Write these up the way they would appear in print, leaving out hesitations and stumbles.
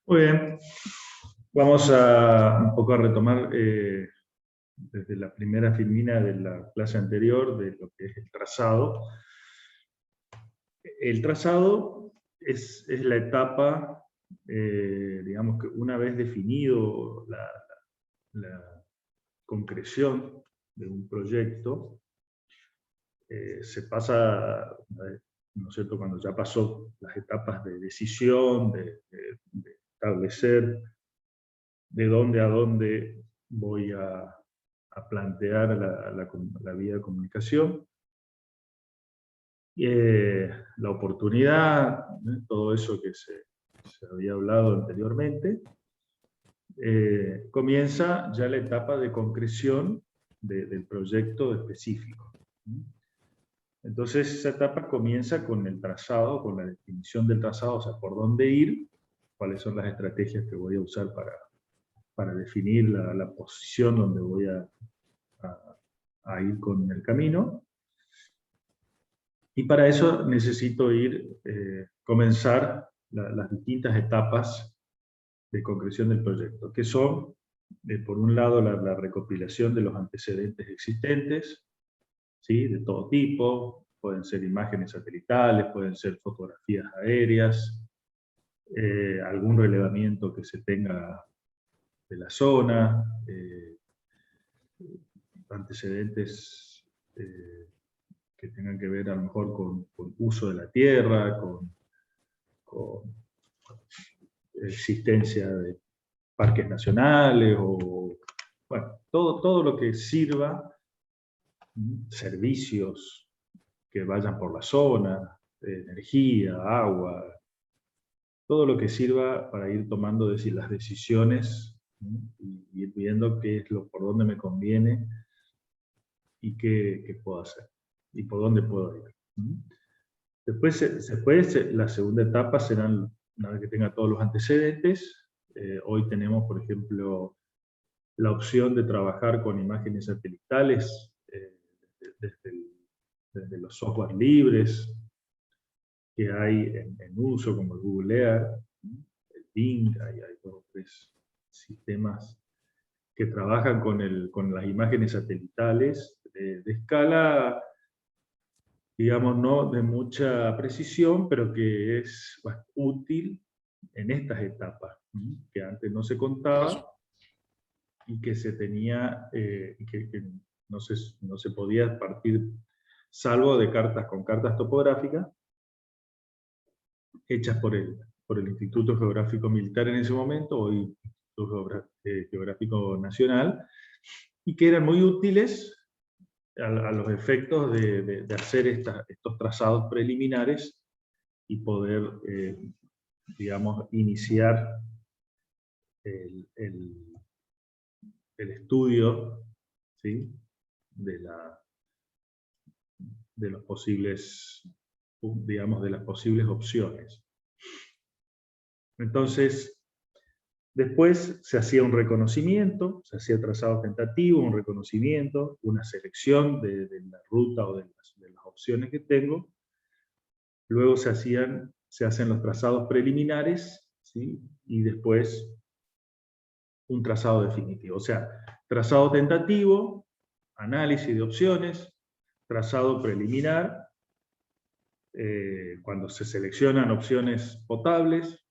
Muy bien, vamos a un poco a retomar desde la primera filmina de la clase anterior de lo que es el trazado. El trazado es la etapa, digamos que una vez definido la concreción de un proyecto, se pasa, ¿no es cierto?, cuando ya pasó las etapas de decisión, de establecer de dónde a dónde voy a plantear la vía de comunicación, la oportunidad, todo eso que se había hablado anteriormente. Comienza ya la etapa de concreción del proyecto específico. Entonces esa etapa comienza con el trazado, con la definición del trazado, o sea, por dónde ir, cuáles son las estrategias que voy a usar para definir la posición donde voy a ir con el camino. Y para eso necesito comenzar las distintas etapas de concreción del proyecto, que son, por un lado, la recopilación de los antecedentes existentes, ¿sí?, de todo tipo. Pueden ser imágenes satelitales, pueden ser fotografías aéreas, algún relevamiento que se tenga de la zona, antecedentes que tengan que ver a lo mejor con uso de la tierra, con existencia de parques nacionales, o bueno, todo lo que sirva, servicios que vayan por la zona, energía, agua, todo lo que sirva para ir tomando las decisiones, y ir viendo por dónde me conviene y qué puedo hacer y por dónde puedo ir. Después, la segunda etapa serán, una vez que tenga todos los antecedentes. Hoy tenemos, por ejemplo, la opción de trabajar con imágenes satelitales, desde, desde los software libres que hay en uso, como el Google Earth, el Bing. Hay dos o tres sistemas que trabajan con las imágenes satelitales de escala, digamos, no de mucha precisión, pero que es útil en estas etapas, que antes no se contaba y que se tenía, que no se podía partir, salvo de con cartas topográficas hechas por el Instituto Geográfico Militar en ese momento, hoy Instituto Geográfico Nacional, y que eran muy útiles a los efectos de hacer estos trazados preliminares y poder, digamos, iniciar el, el- el estudio, ¿sí?, de, de los posibles, digamos, de las posibles opciones. Entonces, después se hacía un reconocimiento, se hacía trazado tentativo, un reconocimiento, una selección de la ruta o de las opciones que tengo. Luego se hacen los trazados preliminares, ¿sí?, y después un trazado definitivo. O sea, trazado tentativo, análisis de opciones, trazado preliminar, cuando se seleccionan opciones potables,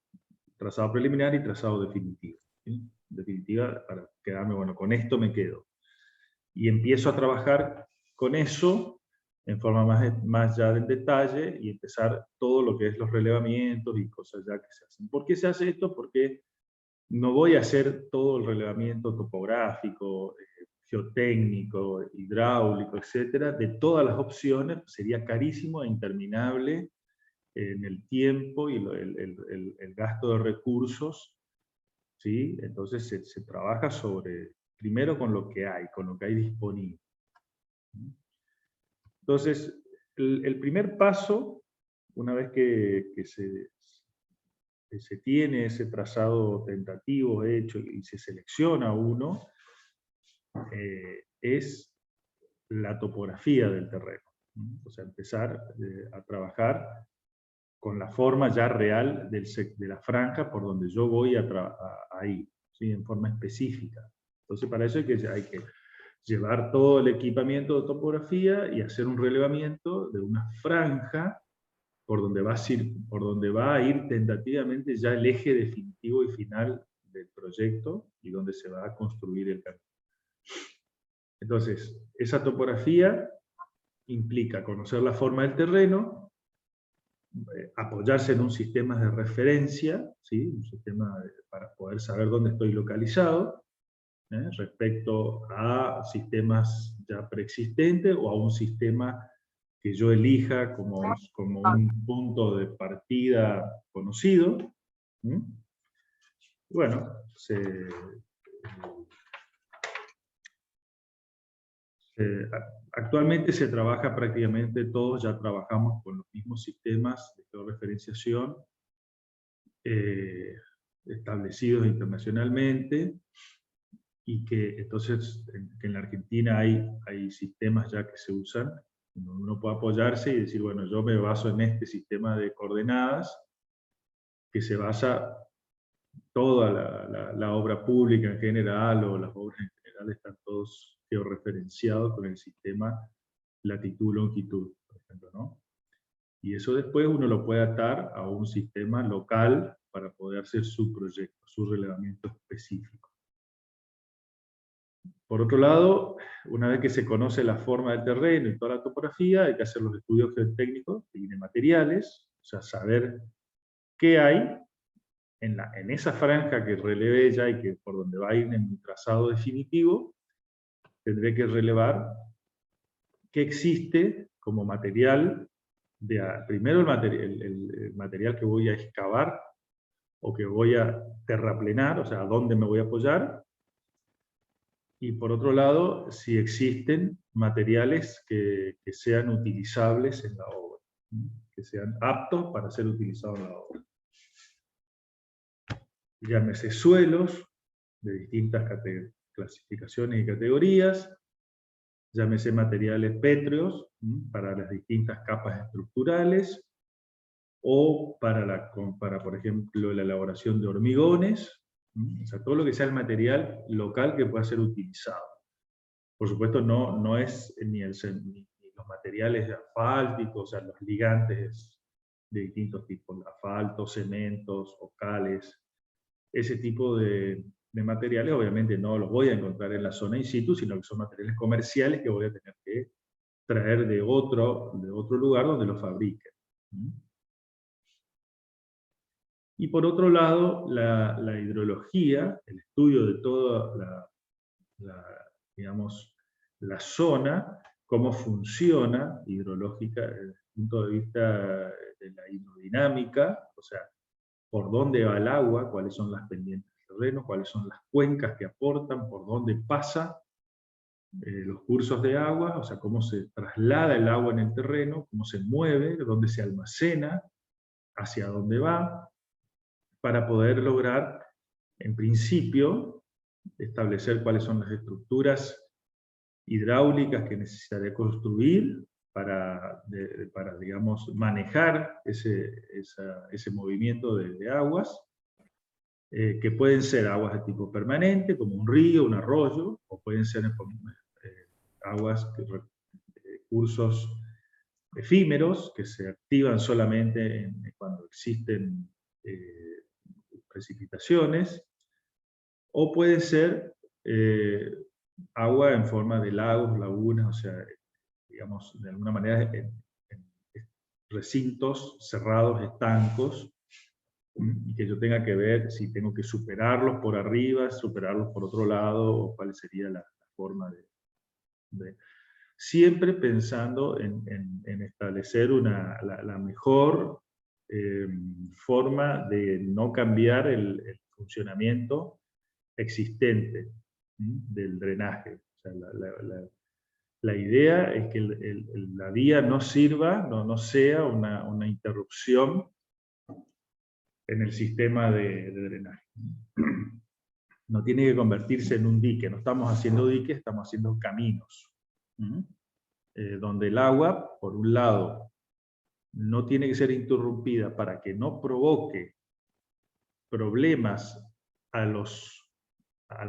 trazado preliminar y trazado definitivo, ¿sí? Definitiva, para quedarme, bueno, con esto me quedo. Y empiezo a trabajar con eso en forma más ya en detalle, y empezar todo lo que es los relevamientos y cosas ya que se hacen. ¿Por qué se hace esto? Porque no voy a hacer todo el relevamiento topográfico, geotécnico, hidráulico, etcétera, de todas las opciones. Sería carísimo e interminable en el tiempo y el gasto de recursos, ¿sí? Entonces se trabaja primero con lo que hay, con lo que hay disponible. Entonces, el primer paso, una vez que se tiene ese trazado tentativo hecho y se selecciona uno, es la topografía del terreno. O sea, empezar a trabajar con la forma ya real de la franja por donde yo voy a ir, ¿sí? En forma específica. Entonces para eso hay que llevar todo el equipamiento de topografía y hacer un relevamiento de una franja por donde va a ir tentativamente ya el eje definitivo y final del proyecto y donde se va a construir el camino. Entonces, esa topografía implica conocer la forma del terreno, apoyarse en un sistema de referencia, ¿sí? Un sistema para poder saber dónde estoy localizado, respecto a sistemas ya preexistentes o a un sistema que yo elija como un punto de partida conocido. Bueno, actualmente se trabaja prácticamente todos, ya trabajamos con los mismos sistemas de georreferenciación establecidos internacionalmente, y que entonces que en la Argentina hay sistemas ya que se usan, donde uno puede apoyarse y decir, bueno, yo me baso en este sistema de coordenadas, que se basa toda la obra pública en general, o las obras en general, están todos georreferenciados con el sistema latitud-longitud, por ejemplo, ¿no? Y eso después uno lo puede atar a un sistema local para poder hacer su proyecto, su relevamiento específico. Por otro lado, una vez que se conoce la forma del terreno y toda la topografía, hay que hacer los estudios geotécnicos y de materiales, o sea, saber qué hay en esa franja que relevé ya y que por donde va a ir en mi trazado definitivo. Tendré que relevar qué existe como material, primero el material que voy a excavar o que voy a terraplenar, o sea, a dónde me voy a apoyar. Y por otro lado, si existen materiales que sean utilizables en la obra, que sean aptos para ser utilizados en la obra. Llámese suelos de distintas clasificaciones y categorías, llámese materiales pétreos para las distintas capas estructurales, o para, por ejemplo, la elaboración de hormigones, o sea, todo lo que sea el material local que pueda ser utilizado. Por supuesto, no es ni los materiales asfálticos, o sea, los ligantes de distintos tipos, asfaltos, cementos, ocales. Ese tipo de materiales obviamente no los voy a encontrar en la zona in situ, sino que son materiales comerciales que voy a tener que traer de otro lugar donde los fabriquen. Y por otro lado, la hidrología, el estudio de toda digamos, la zona, cómo funciona hidrológica desde el punto de vista de la hidrodinámica, o sea, por dónde va el agua, cuáles son las pendientes del terreno, cuáles son las cuencas que aportan, por dónde pasa los cursos de agua, o sea, cómo se traslada el agua en el terreno, cómo se mueve, dónde se almacena, hacia dónde va, para poder lograr, en principio, establecer cuáles son las estructuras hidráulicas que necesitaré construir para digamos, manejar ese movimiento de aguas, que pueden ser aguas de tipo permanente, como un río, un arroyo, o pueden ser aguas, cursos efímeros, que se activan solamente cuando existen precipitaciones, o pueden ser agua en forma de lagos, lagunas, o sea, digamos, de alguna manera en recintos cerrados, estancos, y que yo tenga que ver si tengo que superarlos por arriba, superarlos por otro lado, o cuál sería la forma de siempre pensando en establecer la mejor forma de no cambiar el funcionamiento existente del drenaje. O sea, la idea es que la vía no sirva, no sea una interrupción en el sistema de drenaje. No tiene que convertirse en un dique, no estamos haciendo diques, estamos haciendo caminos. Donde el agua, por un lado, no tiene que ser interrumpida para que no provoque problemas al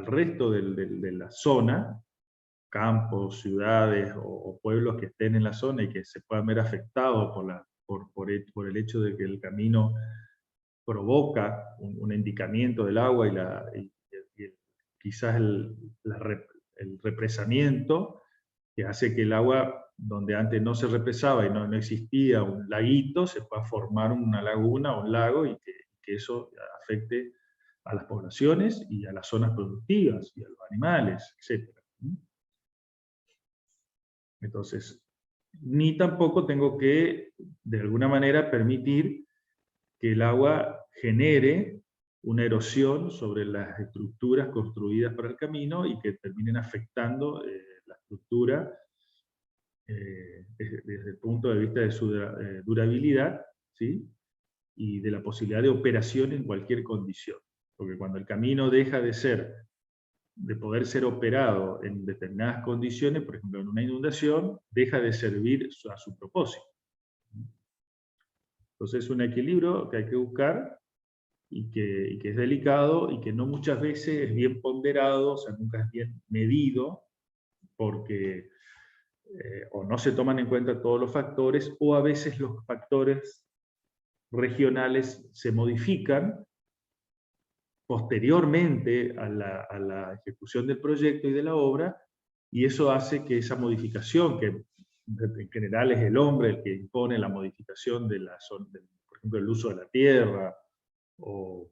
resto de la zona, campos, ciudades o pueblos que estén en la zona y que se puedan ver afectados por el hecho de que el camino provoca un endicamiento del agua y quizás el represamiento, que hace que el agua, donde antes no se represaba y no existía un laguito, se pueda formar una laguna o un lago y que eso afecte a las poblaciones y a las zonas productivas y a los animales, etc. Entonces, ni tampoco tengo que, de alguna manera, permitir que el agua genere una erosión sobre las estructuras construidas para el camino y que terminen afectando la estructura desde el punto de vista de su durabilidad, ¿sí? Y de la posibilidad de operación en cualquier condición. Porque cuando el camino deja de poder ser operado en determinadas condiciones, por ejemplo en una inundación, deja de servir a su propósito. Entonces es un equilibrio que hay que buscar y que es delicado y que no muchas veces es bien ponderado, o sea, nunca es bien medido, porque o no se toman en cuenta todos los factores, o a veces los factores regionales se modifican posteriormente a la ejecución del proyecto y de la obra, y eso hace que esa modificación, que en general es el hombre el que impone la modificación de por ejemplo, el uso de la tierra, o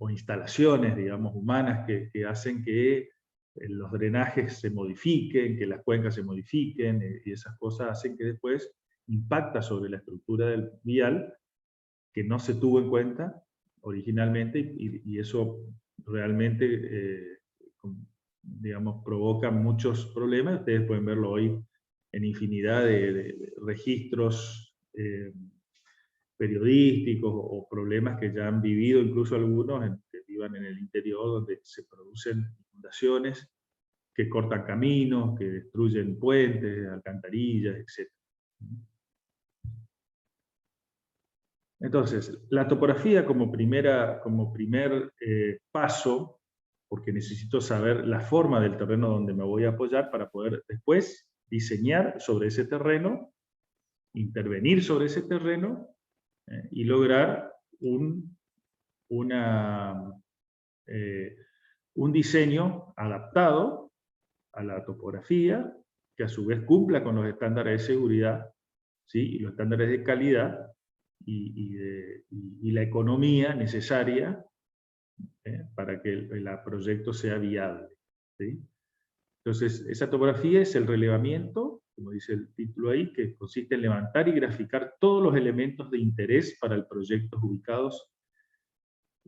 instalaciones, digamos, humanas que hacen que los drenajes se modifiquen, que las cuencas se modifiquen, y esas cosas hacen que después impacta sobre la estructura del vial, que no se tuvo en cuenta originalmente, y eso realmente, digamos, provoca muchos problemas. Ustedes pueden verlo hoy en infinidad de registros periodísticos o problemas que ya han vivido incluso algunos que vivan en el interior, donde se producen inundaciones que cortan caminos, que destruyen puentes, alcantarillas, etc. Entonces, la topografía como primer paso, porque necesito saber la forma del terreno donde me voy a apoyar para poder después diseñar sobre ese terreno, intervenir sobre ese terreno y lograr un diseño adaptado a la topografía, que a su vez cumpla con los estándares de seguridad, ¿sí? Y los estándares de calidad y la economía necesaria para que el proyecto sea viable, ¿sí? Entonces, esa topografía es el relevamiento, como dice el título ahí, que consiste en levantar y graficar todos los elementos de interés para el proyecto ubicados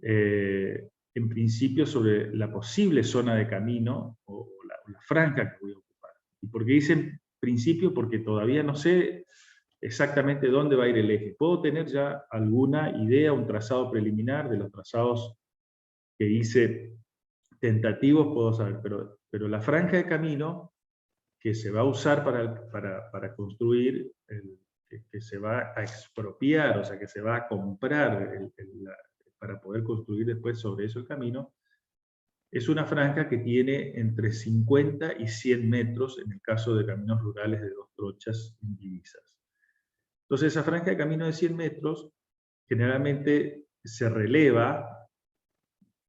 en principio sobre la posible zona de camino o la franja que voy a ocupar. ¿Y por qué dicen principio? Porque todavía no sé exactamente dónde va a ir el eje. Puedo tener ya alguna idea, un trazado preliminar de los trazados que hice tentativos, puedo saber, pero la franja de camino que se va a usar para construir, que se va a expropiar, o sea, que se va a comprar para poder construir después sobre eso el camino, es una franja que tiene entre 50 y 100 metros en el caso de caminos rurales de 2 trochas indivisas. Entonces esa franja de camino de 100 metros generalmente se releva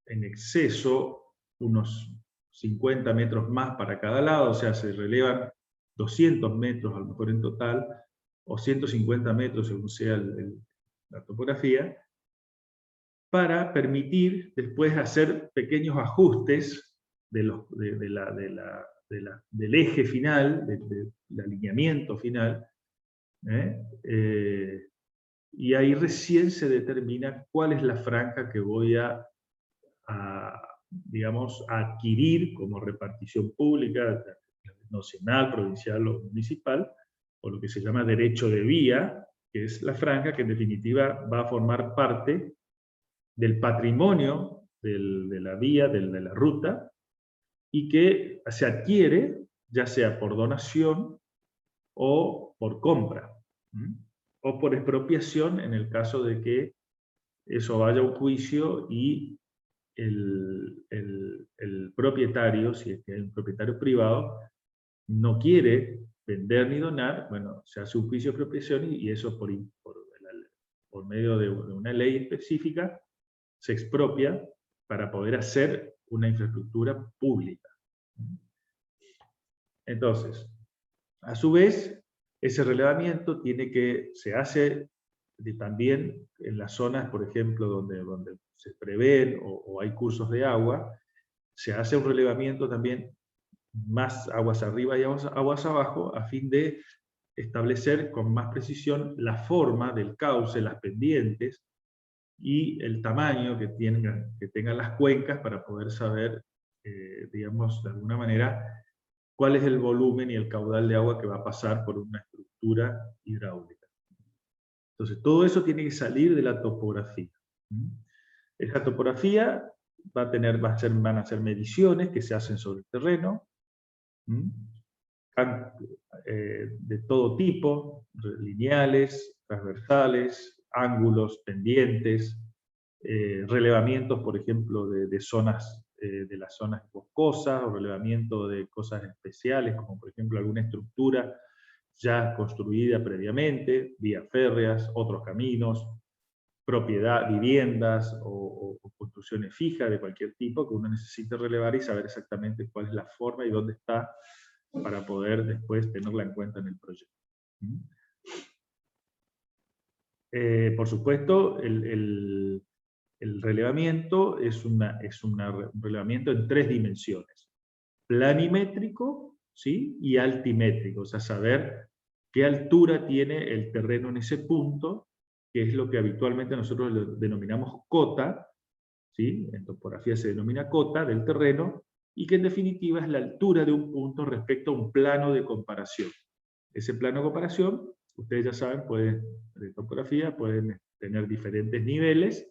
en exceso unos 50 metros más para cada lado, o sea, se relevan 200 metros a lo mejor en total, o 150 metros según sea la topografía, para permitir después hacer pequeños ajustes del eje final, del alineamiento final, y ahí recién se determina cuál es la franja que voy digamos, a adquirir como repartición pública, nacional, provincial o municipal, o lo que se llama derecho de vía, que es la franja que en definitiva va a formar parte del patrimonio de la vía, de la ruta, y que se adquiere ya sea por donación o por compra. o por expropiación en el caso de que eso vaya a un juicio y el propietario, si es que hay un propietario privado, no quiere vender ni donar, bueno, se hace un juicio de expropiación y eso por medio de una ley específica se expropia para poder hacer una infraestructura pública. Entonces, a su vez, ese relevamiento se hace también en las zonas, por ejemplo, donde se prevén o hay cursos de agua, se hace un relevamiento también más aguas arriba y aguas abajo, a fin de establecer con más precisión la forma del cauce, las pendientes, y el tamaño que tengan las cuencas para poder saber, digamos, de alguna manera, cuál es el volumen y el caudal de agua que va a pasar por una estructura hidráulica. Entonces, todo eso tiene que salir de la topografía. Esa topografía van a ser mediciones que se hacen sobre el terreno, de todo tipo, lineales, transversales, ángulos, pendientes, relevamientos, por ejemplo, de zonas, de las zonas boscosas, o relevamiento de cosas especiales, como por ejemplo alguna estructura ya construida previamente, vías férreas, otros caminos, viviendas o construcciones fijas de cualquier tipo que uno necesite relevar y saber exactamente cuál es la forma y dónde está para poder después tenerla en cuenta en el proyecto. Por supuesto, el relevamiento es un relevamiento en 3 dimensiones. Planimétrico, ¿sí? Y altimétrico, o sea, saber qué altura tiene el terreno en ese punto, que es lo que habitualmente nosotros denominamos cota, ¿sí? En topografía se denomina cota del terreno, y que en definitiva es la altura de un punto respecto a un plano de comparación. Ese plano de comparación, ustedes ya saben, de topografía pueden tener diferentes niveles,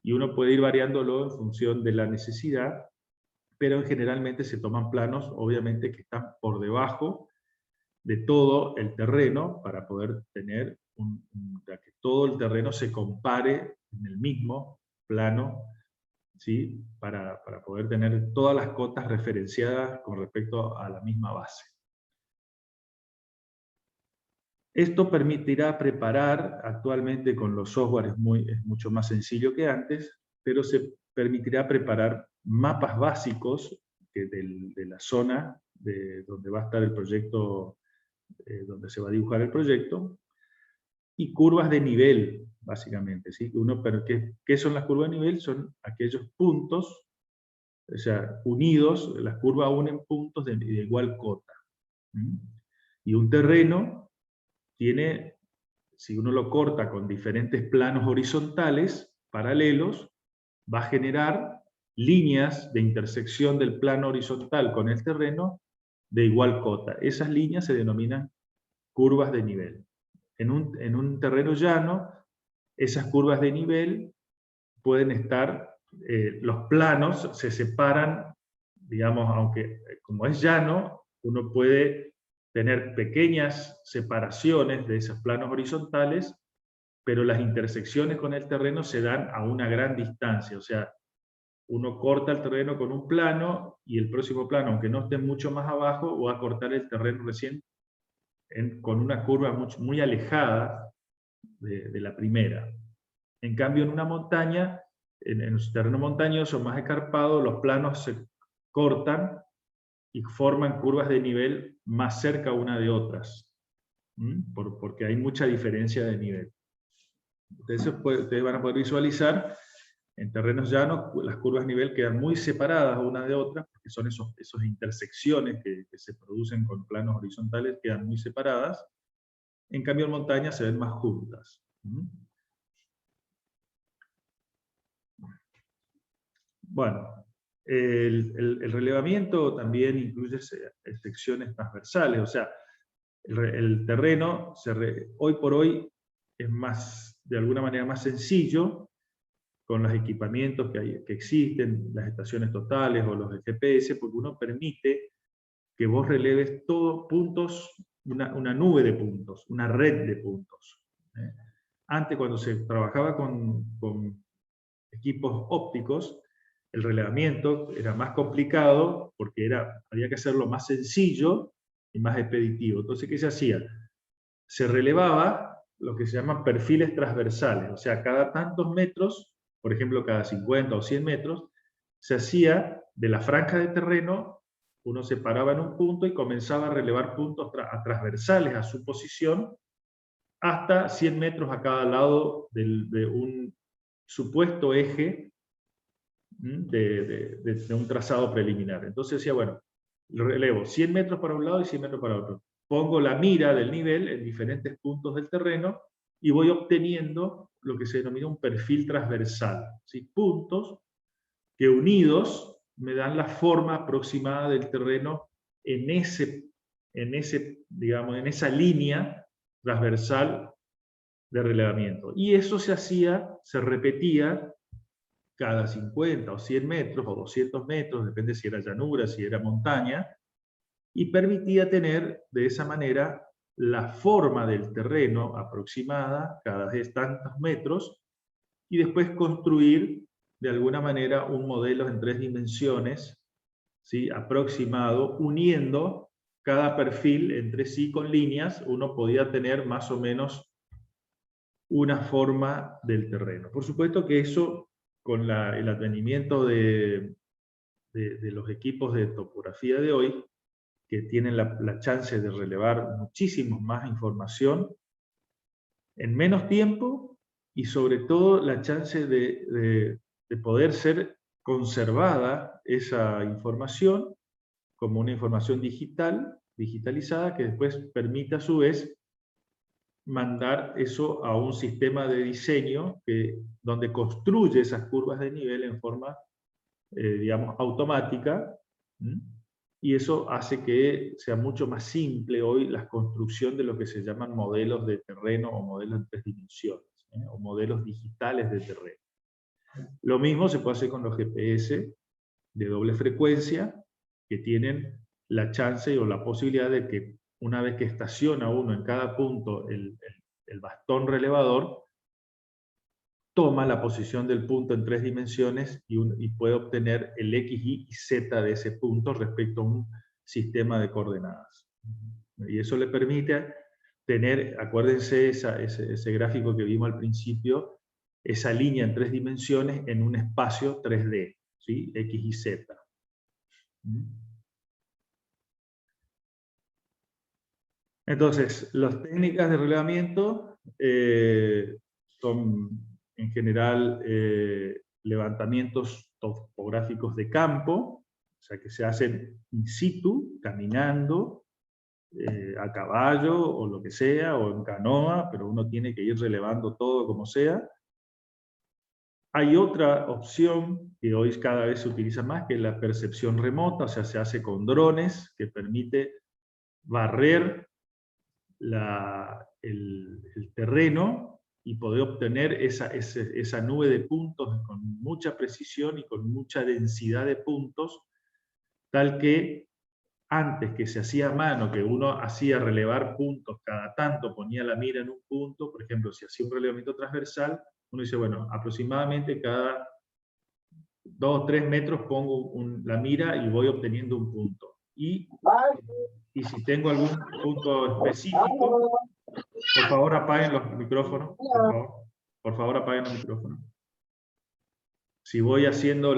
y uno puede ir variándolo en función de la necesidad, pero generalmente se toman planos, obviamente, que están por debajo de todo el terreno, para poder tener que todo el terreno se compare en el mismo plano, ¿sí? Para poder tener todas las cotas referenciadas con respecto a la misma base. Esto permitirá preparar, actualmente con los software es mucho más sencillo que antes, pero se permitirá preparar mapas básicos de la zona donde va a estar el proyecto, donde se va a dibujar el proyecto, y curvas de nivel, básicamente. ¿Sí? ¿Qué son las curvas de nivel? Son aquellos puntos, o sea, unidos, las curvas unen puntos de igual cota. Y un terreno tiene, si uno lo corta con diferentes planos horizontales, paralelos, va a generar líneas de intersección del plano horizontal con el terreno de igual cota. Esas líneas se denominan curvas de nivel. En un terreno llano, esas curvas de nivel pueden estar, los planos se separan, digamos, aunque como es llano, uno puede tener pequeñas separaciones de esos planos horizontales, pero las intersecciones con el terreno se dan a una gran distancia, o sea, uno corta el terreno con un plano, y el próximo plano, aunque no esté mucho más abajo, va a cortar el terreno recién con una curva muy alejada de la primera. En cambio, en una montaña, en un terreno montañoso más escarpado, los planos se cortan y forman curvas de nivel más cerca una de otras, porque hay mucha diferencia de nivel. Entonces, ustedes van a poder visualizar, en terrenos llanos, las curvas de nivel quedan muy separadas una de otras, porque son esas intersecciones que se producen con planos horizontales, quedan muy separadas. En cambio, en montaña se ven más juntas. Bueno, el relevamiento también incluye secciones transversales, o sea, el terreno hoy por hoy es de alguna manera más sencillo, con los equipamientos que existen, las estaciones totales o los GPS, porque uno permite que vos releves todos puntos, una nube de puntos, una red de puntos. Antes, cuando se trabajaba con equipos ópticos, el relevamiento era más complicado porque había que hacerlo más sencillo y más expeditivo. Entonces, ¿qué se hacía? Se relevaba lo que se llaman perfiles transversales, o sea, cada tantos metros, por ejemplo, cada 50 o 100 metros, se hacía de la franja de terreno, uno se paraba en un punto y comenzaba a relevar puntos transversales a su posición hasta 100 metros a cada lado de un supuesto eje de un trazado preliminar. Entonces decía, bueno, relevo 100 metros para un lado y 100 metros para otro. Pongo la mira del nivel en diferentes puntos del terreno y voy obteniendo lo que se denomina un perfil transversal. ¿Sí? Puntos que unidos me dan la forma aproximada del terreno en digamos, en esa línea transversal de relevamiento. Y eso se repetía cada 50 o 100 metros o 200 metros, depende si era llanura, si era montaña, y permitía tener de esa manera la forma del terreno aproximada cada tantos metros y después construir de alguna manera un modelo en 3 dimensiones, ¿sí? Aproximado, uniendo cada perfil entre sí con líneas, uno podía tener más o menos una forma del terreno. Por supuesto que eso, con el advenimiento de los equipos de topografía de hoy, que tienen la chance de relevar muchísimo más información en menos tiempo y sobre todo la chance de poder ser conservada esa información como una información digitalizada, que después permite a su vez mandar eso a un sistema de diseño donde construye esas curvas de nivel en forma, digamos, automática, y eso hace que sea mucho más simple hoy la construcción de lo que se llaman modelos de terreno o modelos en 3 dimensiones, o modelos digitales de terreno. Lo mismo se puede hacer con los GPS de doble frecuencia, que tienen la chance o la posibilidad de que una vez que estaciona uno en cada punto el bastón relevador, toma la posición del punto en 3 dimensiones y puede obtener el X, Y y Z de ese punto respecto a un sistema de coordenadas. Y eso le permite tener, acuérdense ese gráfico que vimos al principio, esa línea en 3 dimensiones en un espacio 3D, ¿sí? X y Z. Entonces, las técnicas de relevamiento son en general levantamientos topográficos de campo, o sea que se hacen in situ, caminando, a caballo o lo que sea, o en canoa, pero uno tiene que ir relevando todo como sea. Hay otra opción que hoy cada vez se utiliza más, que es la percepción remota, o sea, se hace con drones, que permite barrer el terreno y poder obtener esa nube de puntos con mucha precisión y con mucha densidad de puntos, tal que antes que se hacía a mano, que uno hacía relevar puntos cada tanto, ponía la mira en un punto, por ejemplo, si hacía un relevamiento transversal, uno dice, bueno, aproximadamente cada 2 o 3 metros pongo la mira y voy obteniendo un punto. Y si tengo algún punto específico, por favor apaguen los micrófonos, por favor apaguen los micrófonos. Si voy haciendo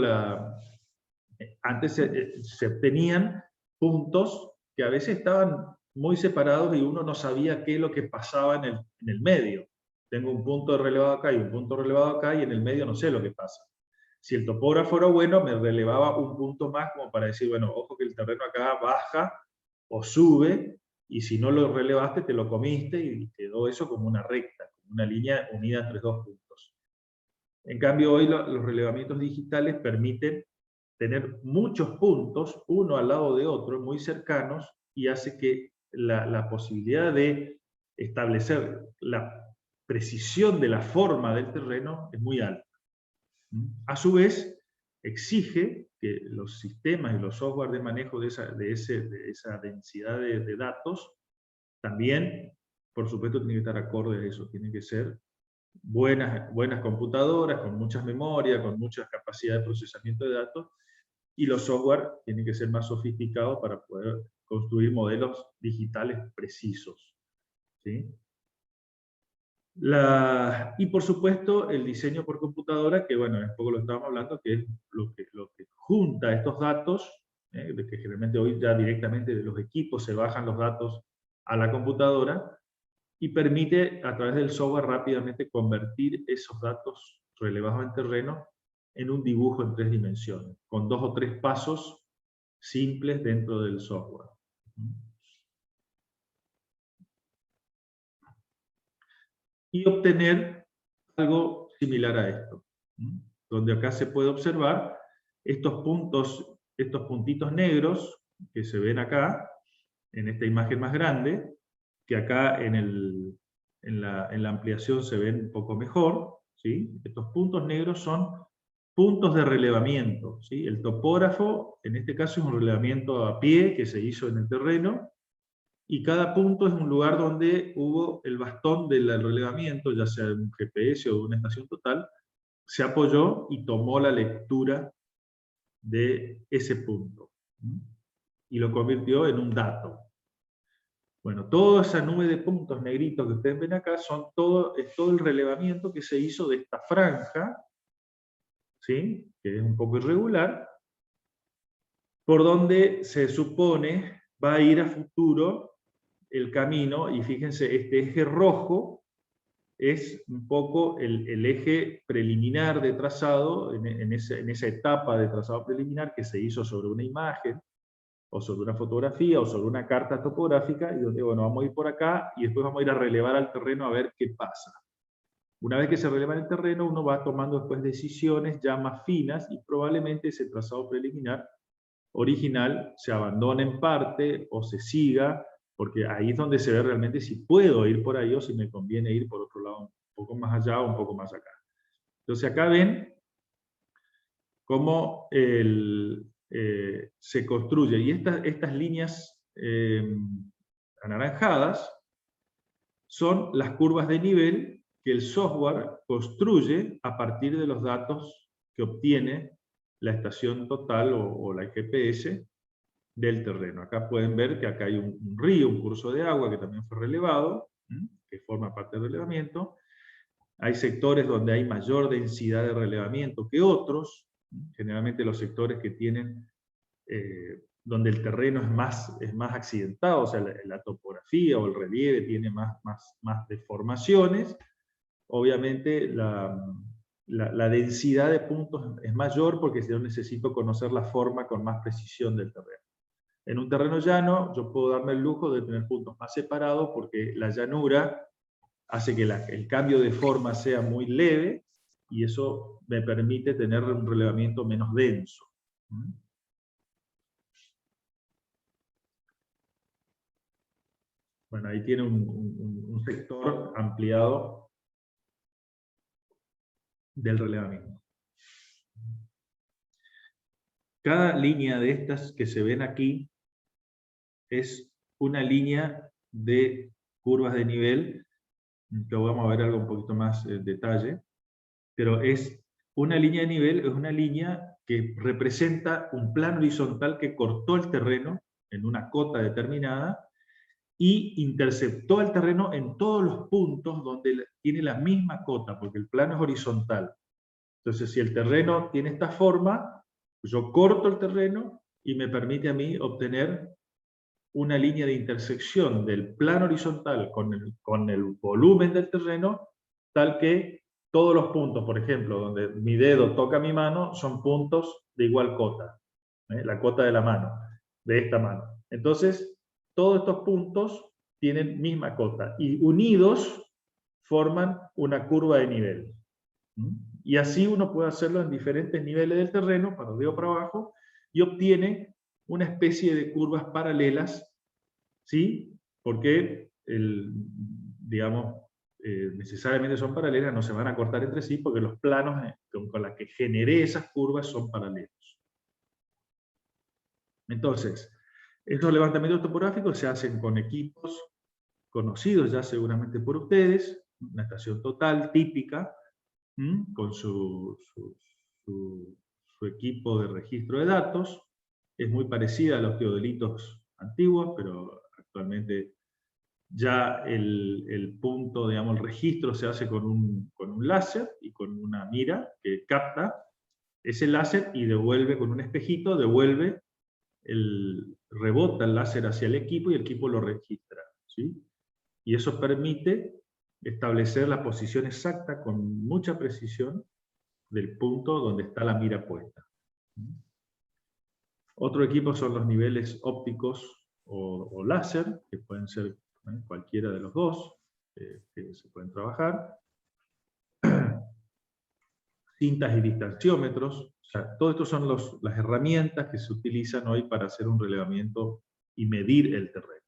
antes se obtenían puntos que a veces estaban muy separados y uno no sabía qué es lo que pasaba en el medio. Tengo un punto relevado acá y un punto relevado acá y en el medio no sé lo que pasa. Si el topógrafo era bueno, me relevaba un punto más como para decir, bueno, ojo que el terreno acá baja o sube, y si no lo relevaste, te lo comiste y quedó eso como una recta, como una línea unida entre 2 puntos. En cambio, hoy los relevamientos digitales permiten tener muchos puntos, uno al lado de otro, muy cercanos, y hace que la posibilidad de establecer la precisión de la forma del terreno es muy alta. A su vez, exige que los sistemas y los software de manejo de esa densidad de datos también por supuesto tiene que estar acorde a eso, tiene que ser buenas computadoras, con muchas memorias, con mucha capacidad de procesamiento de datos, y los software tienen que ser más sofisticados para poder construir modelos digitales precisos, ¿sí? Y por supuesto el diseño por computadora, que bueno, un poco lo estábamos hablando, que es lo que junta estos datos, de que generalmente hoy ya directamente de los equipos se bajan los datos a la computadora, y permite a través del software rápidamente convertir esos datos relevados en terreno en un dibujo en 3 dimensiones, con 2 o 3 pasos simples dentro del software. Y obtener algo similar a esto, donde acá se puede observar estos puntitos negros que se ven acá, en esta imagen más grande, que acá en la ampliación se ven un poco mejor, ¿sí? Estos puntos negros son puntos de relevamiento, ¿sí? El topógrafo, en este caso, es un relevamiento a pie que se hizo en el terreno, y cada punto es un lugar donde hubo el bastón del relevamiento, ya sea de un GPS o de una estación total, se apoyó y tomó la lectura de ese punto, y lo convirtió en un dato. Bueno, toda esa nube de puntos negritos que ustedes ven acá es todo el relevamiento que se hizo de esta franja, ¿sí? Que es un poco irregular, por donde se supone va a ir a futuro el camino, y fíjense, este eje rojo es un poco el eje preliminar de trazado, en esa etapa de trazado preliminar que se hizo sobre una imagen, o sobre una fotografía, o sobre una carta topográfica, y donde, bueno, vamos a ir por acá, y después vamos a ir a relevar al terreno a ver qué pasa. Una vez que se releva el terreno, uno va tomando después decisiones ya más finas, y probablemente ese trazado preliminar original se abandone en parte, o se siga, porque ahí es donde se ve realmente si puedo ir por ahí, o si me conviene ir por otro lado, un poco más allá o un poco más acá. Entonces acá ven cómo se construye. Y estas líneas anaranjadas son las curvas de nivel que el software construye a partir de los datos que obtiene la estación total o la GPS del terreno. Acá pueden ver que acá hay un río, un curso de agua que también fue relevado, que forma parte del relevamiento. Hay sectores donde hay mayor densidad de relevamiento que otros, generalmente los sectores que tienen, donde el terreno es más accidentado, o sea, la topografía o el relieve tiene más deformaciones. Obviamente la densidad de puntos es mayor, porque yo necesito conocer la forma con más precisión del terreno. En un terreno llano yo puedo darme el lujo de tener puntos más separados, porque la llanura hace que el cambio de forma sea muy leve, y eso me permite tener un relevamiento menos denso. Bueno, ahí tiene un sector ampliado del relevamiento. Cada línea de estas que se ven aquí es una línea de curvas de nivel, que vamos a ver algo un poquito más en detalle, pero es una línea de nivel, es una línea que representa un plano horizontal que cortó el terreno en una cota determinada, y interceptó el terreno en todos los puntos donde tiene la misma cota, porque el plano es horizontal. Entonces, si el terreno tiene esta forma, yo corto el terreno y me permite a mí obtener una línea de intersección del plano horizontal con el volumen del terreno, tal que todos los puntos, por ejemplo, donde mi dedo toca mi mano, son puntos de igual cota, la cota de la mano, de esta mano. Entonces, todos estos puntos tienen misma cota, y unidos forman una curva de nivel. Y así uno puede hacerlo en diferentes niveles del terreno, para arriba o para abajo, y obtiene una especie de curvas paralelas, ¿sí? Porque, digamos, necesariamente son paralelas, no se van a cortar entre sí, porque los planos con los que generé esas curvas son paralelos. Entonces, estos levantamientos topográficos se hacen con equipos conocido ya seguramente por ustedes, una estación total típica, con su equipo de registro de datos. Es muy parecida a los teodolitos antiguos, pero actualmente ya el punto, digamos, el registro se hace con un láser y con una mira que capta ese láser y devuelve con un espejito, rebota el láser hacia el equipo y el equipo lo registra, ¿sí? Y eso permite establecer la posición exacta con mucha precisión del punto donde está la mira puesta. Otro equipo son los niveles ópticos o láser, que pueden ser cualquiera de los dos, que se pueden trabajar. Cintas y distanciómetros, o sea, todo esto son las herramientas que se utilizan hoy para hacer un relevamiento y medir el terreno.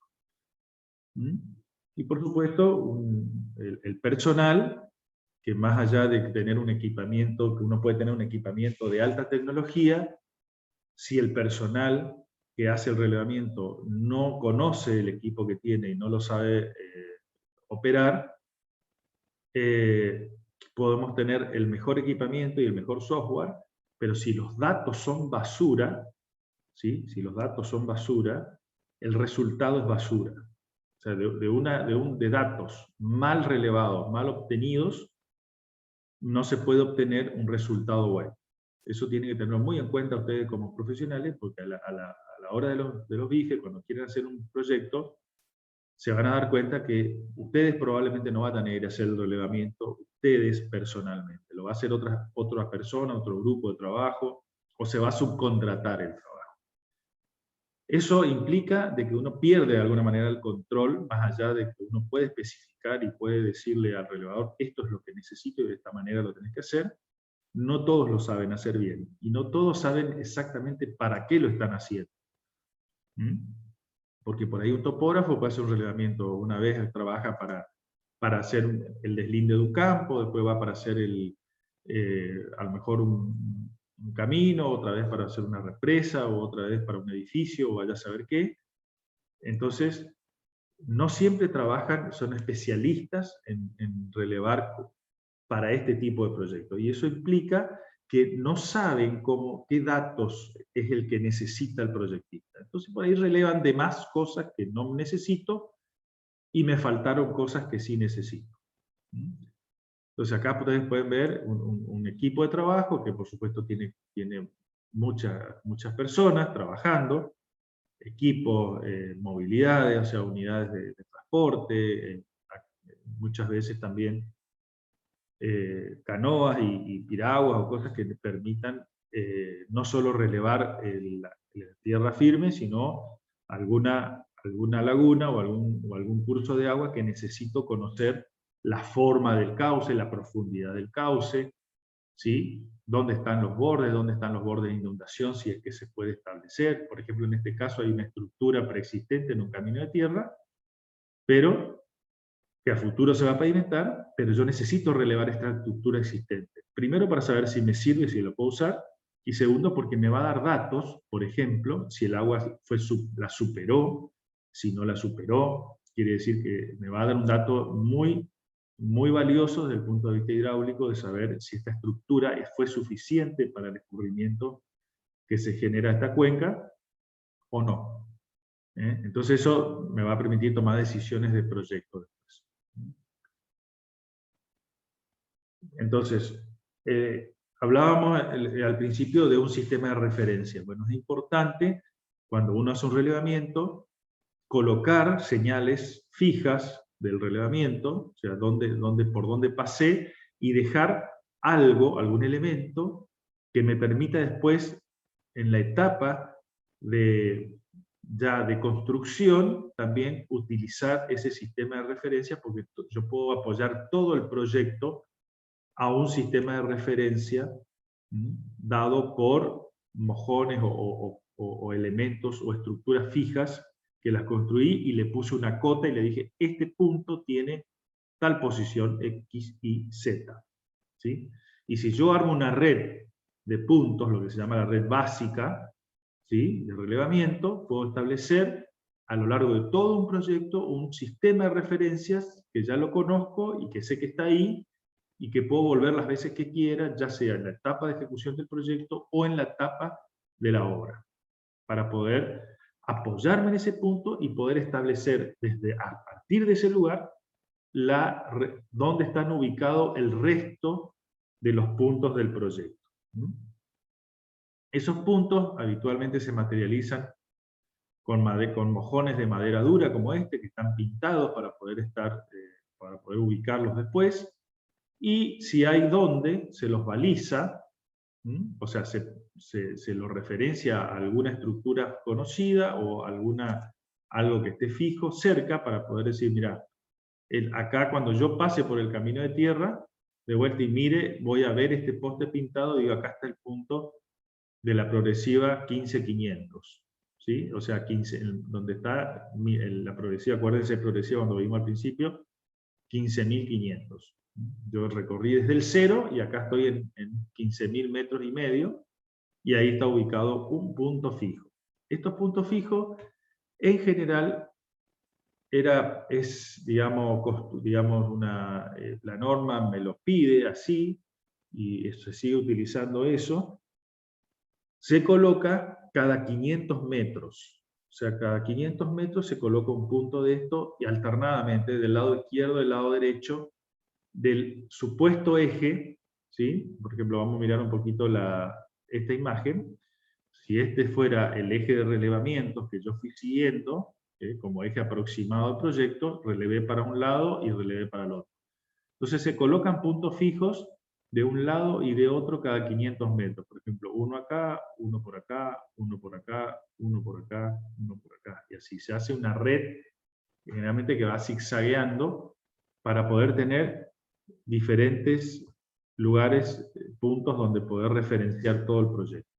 Y por supuesto, el personal, que más allá de tener un equipamiento, que uno puede tener un equipamiento de alta tecnología, si el personal que hace el relevamiento no conoce el equipo que tiene y no lo sabe operar, podemos tener el mejor equipamiento y el mejor software, pero si los datos son basura, ¿sí? Si los datos son basura, el resultado es basura. O sea, de datos mal relevados, mal obtenidos, no se puede obtener un resultado bueno. Eso tienen que tenerlo muy en cuenta ustedes como profesionales, porque a la hora de los BIFE, cuando quieren hacer un proyecto, se van a dar cuenta que ustedes probablemente no van a tener que hacer el relevamiento ustedes personalmente. Lo va a hacer otra persona, otro grupo de trabajo, o se va a subcontratar el trabajo. Eso implica de que uno pierde de alguna manera el control, más allá de que uno puede especificar y puede decirle al relevador, esto es lo que necesito y de esta manera lo tenés que hacer. No todos lo saben hacer bien, y no todos saben exactamente para qué lo están haciendo. Porque por ahí un topógrafo puede hacer un relevamiento, una vez trabaja para hacer el deslinde de un campo, después va para hacer a lo mejor un camino, otra vez para hacer una represa, o otra vez para un edificio, o vaya a saber qué. Entonces, no siempre trabajan, son especialistas en relevar para este tipo de proyectos. Y eso implica que no saben qué datos es el que necesita el proyectista. Entonces por ahí relevan de más cosas que no necesito y me faltaron cosas que sí necesito. Entonces acá ustedes pueden ver un equipo de trabajo que por supuesto tiene muchas personas trabajando, equipos, movilidades, o sea, unidades de transporte, muchas veces también canoas y piraguas o cosas que les permitan no solo relevar la tierra firme, sino alguna laguna o algún curso de agua que necesito conocer la forma del cauce, la profundidad del cauce, ¿sí? Dónde están los bordes de inundación, si es que se puede establecer. Por ejemplo, en este caso hay una estructura preexistente en un camino de tierra, pero que a futuro se va a pavimentar, pero yo necesito relevar esta estructura existente. Primero para saber si me sirve, si lo puedo usar, y segundo porque me va a dar datos, por ejemplo, si el agua la superó, si no la superó, quiere decir que me va a dar un dato muy, muy valioso desde el punto de vista hidráulico de saber si esta estructura fue suficiente para el escurrimiento que se genera esta cuenca o no. Entonces eso me va a permitir tomar decisiones de proyecto después. Entonces, hablábamos al principio de un sistema de referencia. Bueno, es importante, cuando uno hace un relevamiento, colocar señales fijas del relevamiento, o sea, por dónde pasé, y dejar algún elemento, que me permita después, en la etapa de construcción, también utilizar ese sistema de referencia, porque yo puedo apoyar todo el proyecto a un sistema de referencia dado por mojones o elementos o estructuras fijas que las construí y le puse una cota y le dije, este punto tiene tal posición X, Y, Z. ¿Sí? Y si yo armo una red de puntos, lo que se llama la red básica, ¿sí?, de relevamiento, puedo establecer a lo largo de todo un proyecto un sistema de referencias que ya lo conozco y que sé que está ahí y que puedo volver las veces que quiera, ya sea en la etapa de ejecución del proyecto o en la etapa de la obra, para poder apoyarme en ese punto y poder establecer desde a partir de ese lugar dónde están ubicados el resto de los puntos del proyecto. Esos puntos habitualmente se materializan con mojones de madera dura como este, que están pintados para poder ubicarlos después, y si hay dónde, se los baliza, o sea, se lo referencia a alguna estructura conocida o algo que esté fijo cerca para poder decir, mira, acá cuando yo pase por el camino de tierra, de vuelta y mire, voy a ver este poste pintado y digo, acá está el punto de la progresiva 15500. ¿Sí? O sea, 15, donde está la progresiva, acuérdense, progresiva cuando vimos al principio, 15.500. Yo recorrí desde el 0 y acá estoy en 15.000 metros y medio, y ahí está ubicado un punto fijo. Estos puntos fijos, en general, la norma me lo pide así, y se sigue utilizando eso. Se coloca cada 500 metros. O sea, cada 500 metros se coloca un punto de esto, y alternadamente, del lado izquierdo y del lado derecho, del supuesto eje, ¿sí? Por ejemplo, vamos a mirar un poquito esta imagen. Si este fuera el eje de relevamientos que yo fui siguiendo, como eje aproximado al proyecto, relevé para un lado y relevé para el otro. Entonces se colocan puntos fijos de un lado y de otro cada 500 metros. Por ejemplo, uno acá, uno por acá, uno por acá, uno por acá, uno por acá. Y así se hace una red, generalmente que va zigzagueando, para poder tener diferentes lugares, puntos donde poder referenciar todo el proyecto.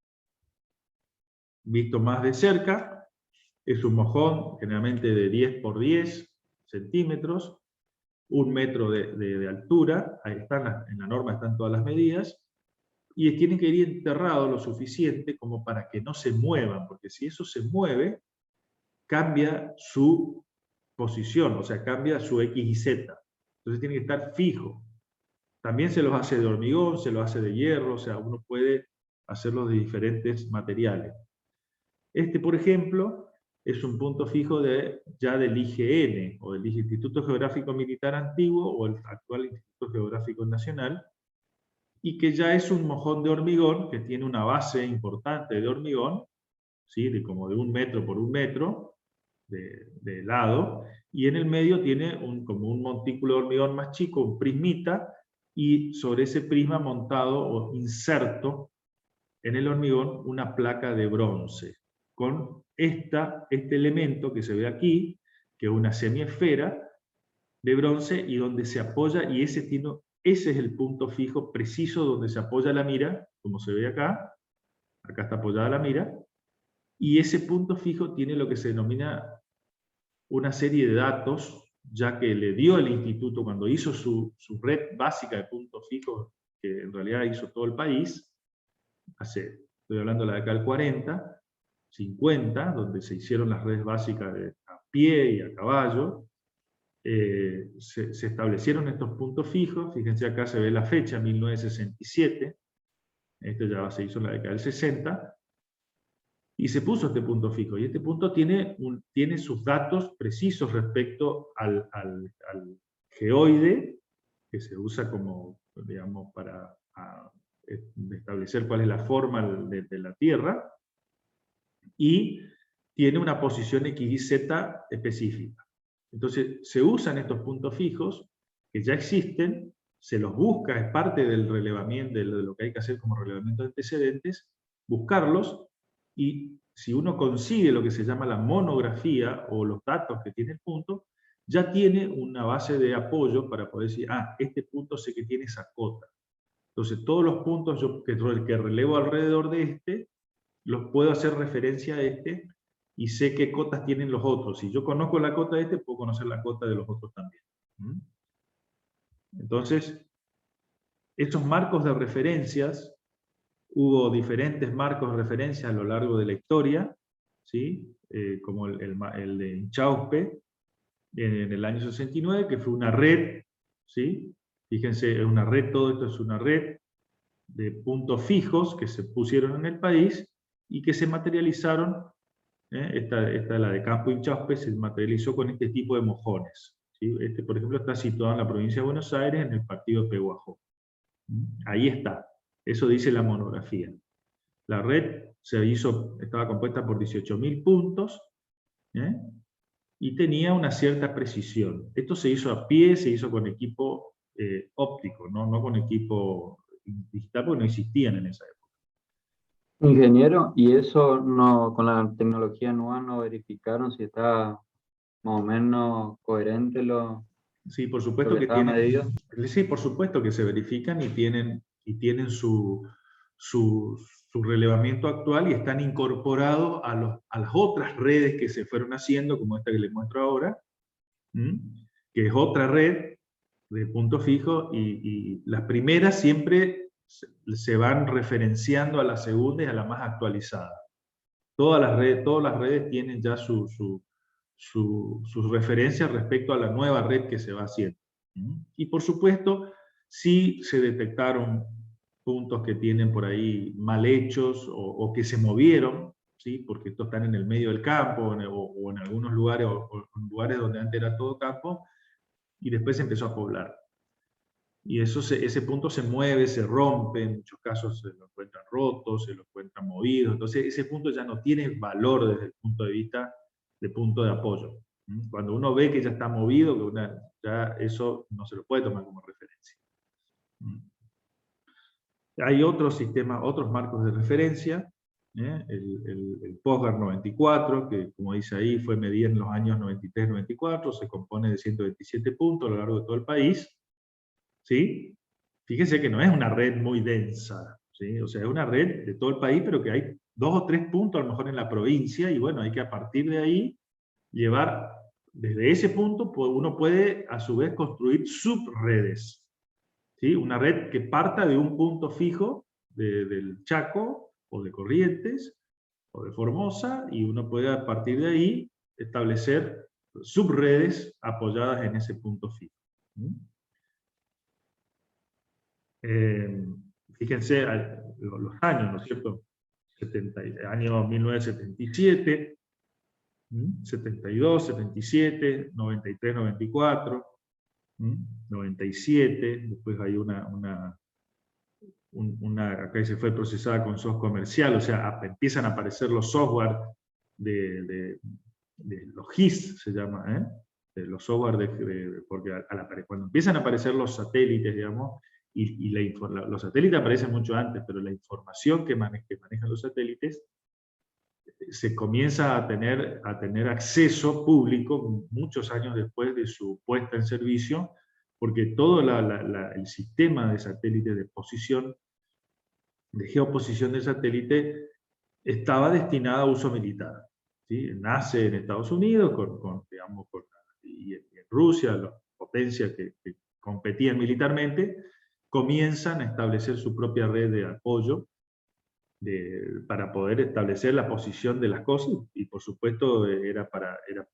Visto más de cerca, es un mojón generalmente de 10 por 10 centímetros, 1 metro de altura, ahí están, en la norma están todas las medidas, y tienen que ir enterrados lo suficiente como para que no se muevan, porque si eso se mueve, cambia su posición, o sea, cambia su X y Z. Entonces tiene que estar fijo. También se los hace de hormigón, se los hace de hierro, o sea, uno puede hacerlos de diferentes materiales. Este, por ejemplo, es un punto fijo ya del IGN, o del Instituto Geográfico Militar Antiguo, o el actual Instituto Geográfico Nacional, y que ya es un mojón de hormigón, que tiene una base importante de hormigón, ¿sí? Como de 1 metro por 1 metro, de lado, y en el medio tiene como un montículo de hormigón más chico, un prismita, y sobre ese prisma montado o inserto en el hormigón una placa de bronce, con este elemento que se ve aquí, que es una semiesfera de bronce, y donde se apoya, y ese es el punto fijo preciso donde se apoya la mira, como se ve acá está apoyada la mira, y ese punto fijo tiene lo que se denomina una serie de datos, ya que le dio el instituto cuando hizo su red básica de puntos fijos, que en realidad hizo todo el país, estoy hablando de la década del 40, 50, donde se hicieron las redes básicas a pie y a caballo. Se establecieron estos puntos fijos, fíjense acá se ve la fecha, 1967, esto ya se hizo en la década del 60, y se puso este punto fijo, y este punto tiene sus datos precisos respecto al geoide, que se usa como, digamos, para establecer cuál es la forma de la Tierra, y tiene una posición X y Z específica. Entonces, se usan estos puntos fijos, que ya existen, se los busca, es parte del relevamiento, de lo que hay que hacer como relevamiento de antecedentes, buscarlos, y si uno consigue lo que se llama la monografía, o los datos que tiene el punto, ya tiene una base de apoyo para poder decir, este punto sé que tiene esa cota. Entonces, todos los puntos que relevo alrededor de este, los puedo hacer referencia a este, y sé qué cotas tienen los otros. Si yo conozco la cota de este, puedo conocer la cota de los otros también. Entonces, estos marcos de referencias, hubo diferentes marcos de referencia a lo largo de la historia, ¿sí? Como el de Inchauspe, en el año 69, que fue una red, ¿sí? Fíjense, es una red, todo esto es una red de puntos fijos que se pusieron en el país y que se materializaron, esta la de Campo Inchauspe, se materializó con este tipo de mojones. ¿Sí? Este, por ejemplo, está situado en la provincia de Buenos Aires, en el partido de Pehuajó. Ahí está, eso dice la monografía. La red estaba compuesta por 18.000 puntos, ¿eh? Y tenía una cierta precisión. Esto se hizo a pie, se hizo con equipo óptico, no con equipo digital, porque no existían en esa época. Ingeniero, ¿y eso no, con la tecnología nueva no verificaron si está más o menos coherente Sí, por lo supuesto que que estaba tienen, medido? sí, por supuesto que se verifican y tienen su relevamiento actual y están incorporados a las otras redes que se fueron haciendo, como esta que les muestro ahora, que es otra red de punto fijo, y las primeras siempre se van referenciando a la segunda y a la más actualizada. Todas las redes tienen ya sus referencias respecto a la nueva red que se va haciendo. Y por supuesto, sí se detectaron puntos que tienen por ahí mal hechos o que se movieron, ¿sí? Porque estos están en el medio del campo o en algunos lugares, o en lugares donde antes era todo campo, y después se empezó a poblar. Y ese punto se mueve, se rompe, en muchos casos se lo encuentran rotos, se lo encuentran movidos, entonces ese punto ya no tiene valor desde el punto de vista de punto de apoyo. Cuando uno ve que ya está movido, ya eso no se lo puede tomar como referencia. Hay otros sistemas, otros marcos de referencia, el POSGAR 94, que como dice ahí, fue medido en los años 93-94, se compone de 127 puntos a lo largo de todo el país, ¿sí? Fíjense que no es una red muy densa, ¿sí? O sea, es una red de todo el país, pero que hay 2 o 3 puntos a lo mejor en la provincia, y bueno, hay que a partir de ahí llevar, desde ese punto, uno puede a su vez construir subredes, ¿sí? Una red que parta de un punto fijo del Chaco, o de Corrientes, o de Formosa, y uno puede a partir de ahí establecer subredes apoyadas en ese punto fijo. Fíjense los años, ¿no es cierto? Año 1977, 72, 77, 93, 94, 97, después hay acá se fue procesada con software comercial, o sea, empiezan a aparecer los software de los GIS, se llama, de los software, porque cuando empiezan a aparecer los satélites, digamos, y los satélites aparecen mucho antes, pero la información que manejan los satélites se comienza a tener acceso público muchos años después de su puesta en servicio, porque todo el sistema de satélites de posición, de geoposición del satélite, estaba destinado a uso militar. ¿Sí? Nace en Estados Unidos, y en Rusia, las potencias que competían militarmente, comienzan a establecer su propia red de apoyo para poder establecer la posición de las cosas, y por supuesto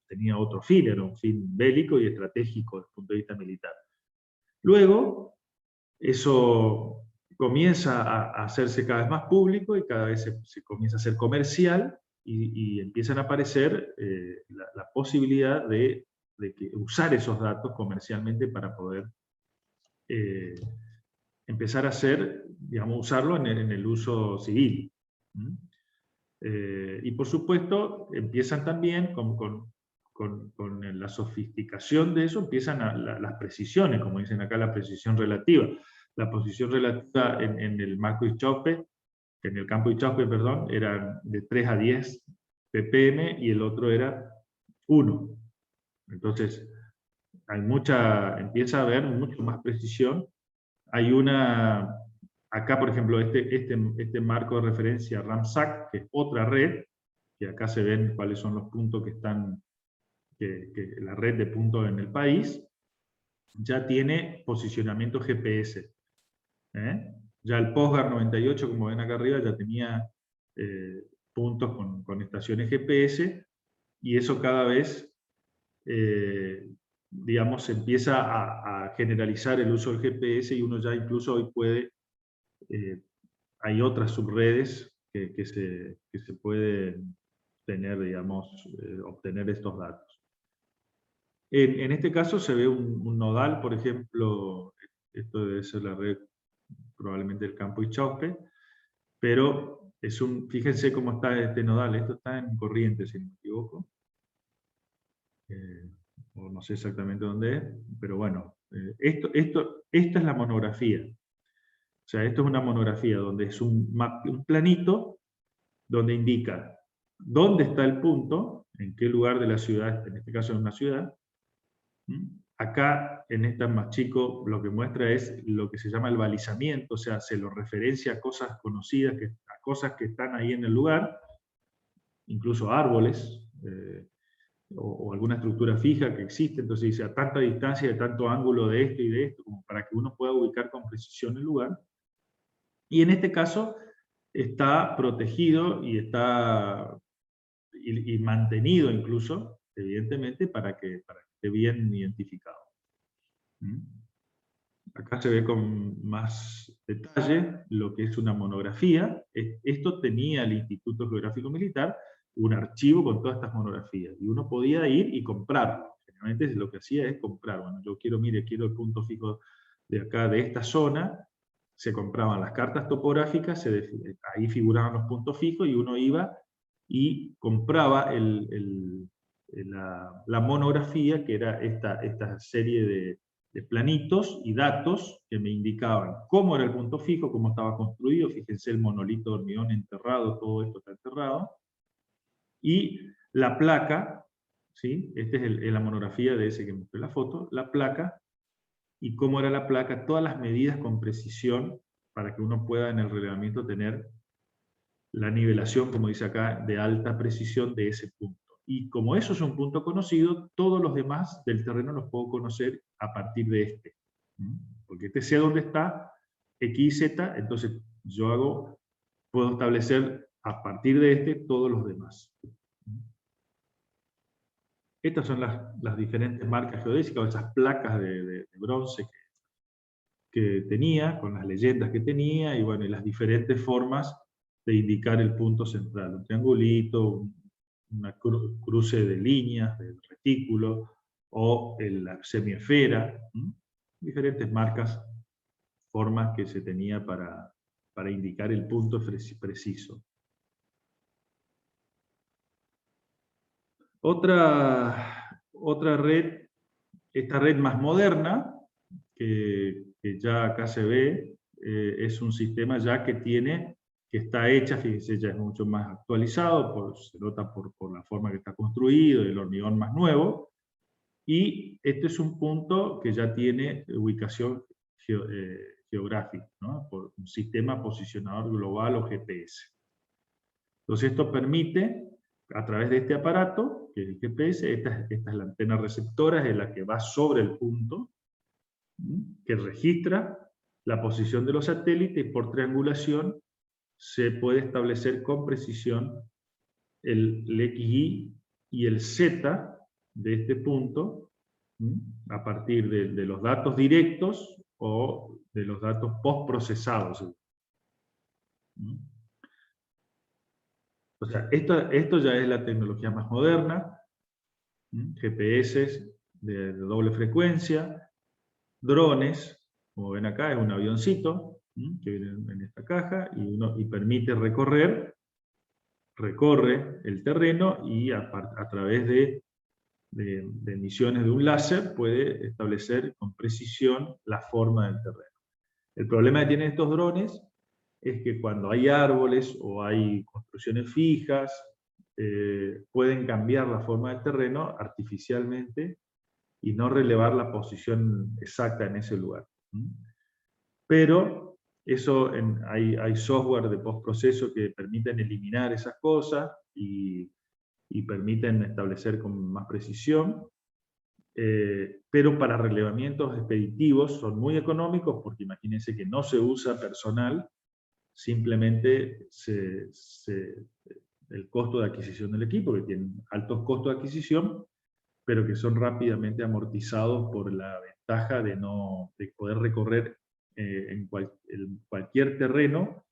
tenía otro fin, era un fin bélico y estratégico desde el punto de vista militar. Luego, eso comienza a hacerse cada vez más público y cada vez se comienza a hacer comercial, y empiezan a aparecer la posibilidad de usar esos datos comercialmente para poder empezar a usarlo en el uso civil. Y por supuesto, empiezan también con la sofisticación de eso, empiezan las precisiones, como dicen acá, la precisión relativa. La posición relativa en el marco Inchauspe, en el campo Inchauspe, perdón, era de 3 a 10 ppm, y el otro era 1. Entonces, empieza a haber mucho más precisión. Acá por ejemplo, este marco de referencia RAMSAC, que es otra red, que acá se ven cuáles son los puntos que están, la red de puntos en el país, ya tiene posicionamiento GPS. Ya el POSGAR 98, como ven acá arriba, ya tenía puntos con estaciones GPS, y eso cada vez, digamos, se empieza a generalizar el uso del GPS, y uno ya incluso hoy puede, hay otras subredes que se pueden tener, digamos, obtener estos datos. En este caso se ve un nodal, por ejemplo, esto debe ser la red probablemente del Campo Ichauque, pero fíjense cómo está este nodal, esto está en Corrientes, si no me equivoco, o no sé exactamente dónde es, pero bueno, esta es la monografía. O sea, esto es una monografía donde es un planito donde indica dónde está el punto, en qué lugar de la ciudad, en este caso es una ciudad. Acá, en esta más chico, lo que muestra es lo que se llama el balizamiento, o sea, se lo referencia a cosas conocidas, a cosas que están ahí en el lugar, incluso árboles, o alguna estructura fija que existe, entonces dice a tanta distancia, de tanto ángulo de esto y de esto, como para que uno pueda ubicar con precisión el lugar. Y en este caso está protegido y está y mantenido incluso, evidentemente, para que esté bien identificado. Acá se ve con más detalle lo que es una monografía. Esto tenía el Instituto Geográfico Militar, un archivo con todas estas monografías, y uno podía ir y comprarlo. Generalmente lo que hacía es comprar. Bueno, yo quiero el punto fijo de acá, de esta zona. Se compraban las cartas topográficas, ahí figuraban los puntos fijos, y uno iba y compraba la monografía, que era esta serie de planitos y datos que me indicaban cómo era el punto fijo, cómo estaba construido. Fíjense el monolito de hormigón enterrado, todo esto está enterrado. Y la placa, ¿sí? Esta es la monografía de ese que mostré la foto, la placa, y cómo era la placa, todas las medidas con precisión, para que uno pueda en el relevamiento tener la nivelación, como dice acá, de alta precisión de ese punto. Y como eso es un punto conocido, todos los demás del terreno los puedo conocer a partir de este. Porque este sé dónde está, X y Z, entonces puedo establecer a partir de este todos los demás. Estas son las diferentes marcas geodésicas, esas placas de bronce que tenía, con las leyendas que tenía, y bueno, y las diferentes formas de indicar el punto central. Un triangulito, una cruce de líneas, del retículo, o la semiesfera. Diferentes marcas, formas que se tenía para indicar el punto preciso. Otra red, esta red más moderna, que ya acá se ve, es un sistema ya que está hecha, fíjense, ya es mucho más actualizado, se nota por la forma que está construido, el hormigón más nuevo, y este es un punto que ya tiene ubicación geográfica, ¿no? Por un sistema posicionador global o GPS. Entonces esto permite, a través de este aparato, que es el GPS, esta es la antena receptora, es la que va sobre el punto, que registra la posición de los satélites, y por triangulación se puede establecer con precisión el XY y el Z de este punto, a partir de los datos directos o de los datos postprocesados. O sea, esto ya es la tecnología más moderna, GPS de doble frecuencia, drones, como ven acá, es un avioncito que viene en esta caja, y permite recorre el terreno, y a través de emisiones de un láser puede establecer con precisión la forma del terreno. El problema que tienen estos drones es que cuando hay árboles o hay construcciones fijas, pueden cambiar la forma del terreno artificialmente y no relevar la posición exacta en ese lugar. Pero hay software de postproceso que permiten eliminar esas cosas y permiten establecer con más precisión. Pero para relevamientos expeditivos son muy económicos, porque imagínense que no se usa personal, simplemente se el costo de adquisición del equipo, que tienen altos costos de adquisición, pero que son rápidamente amortizados por la ventaja de poder recorrer en cualquier terreno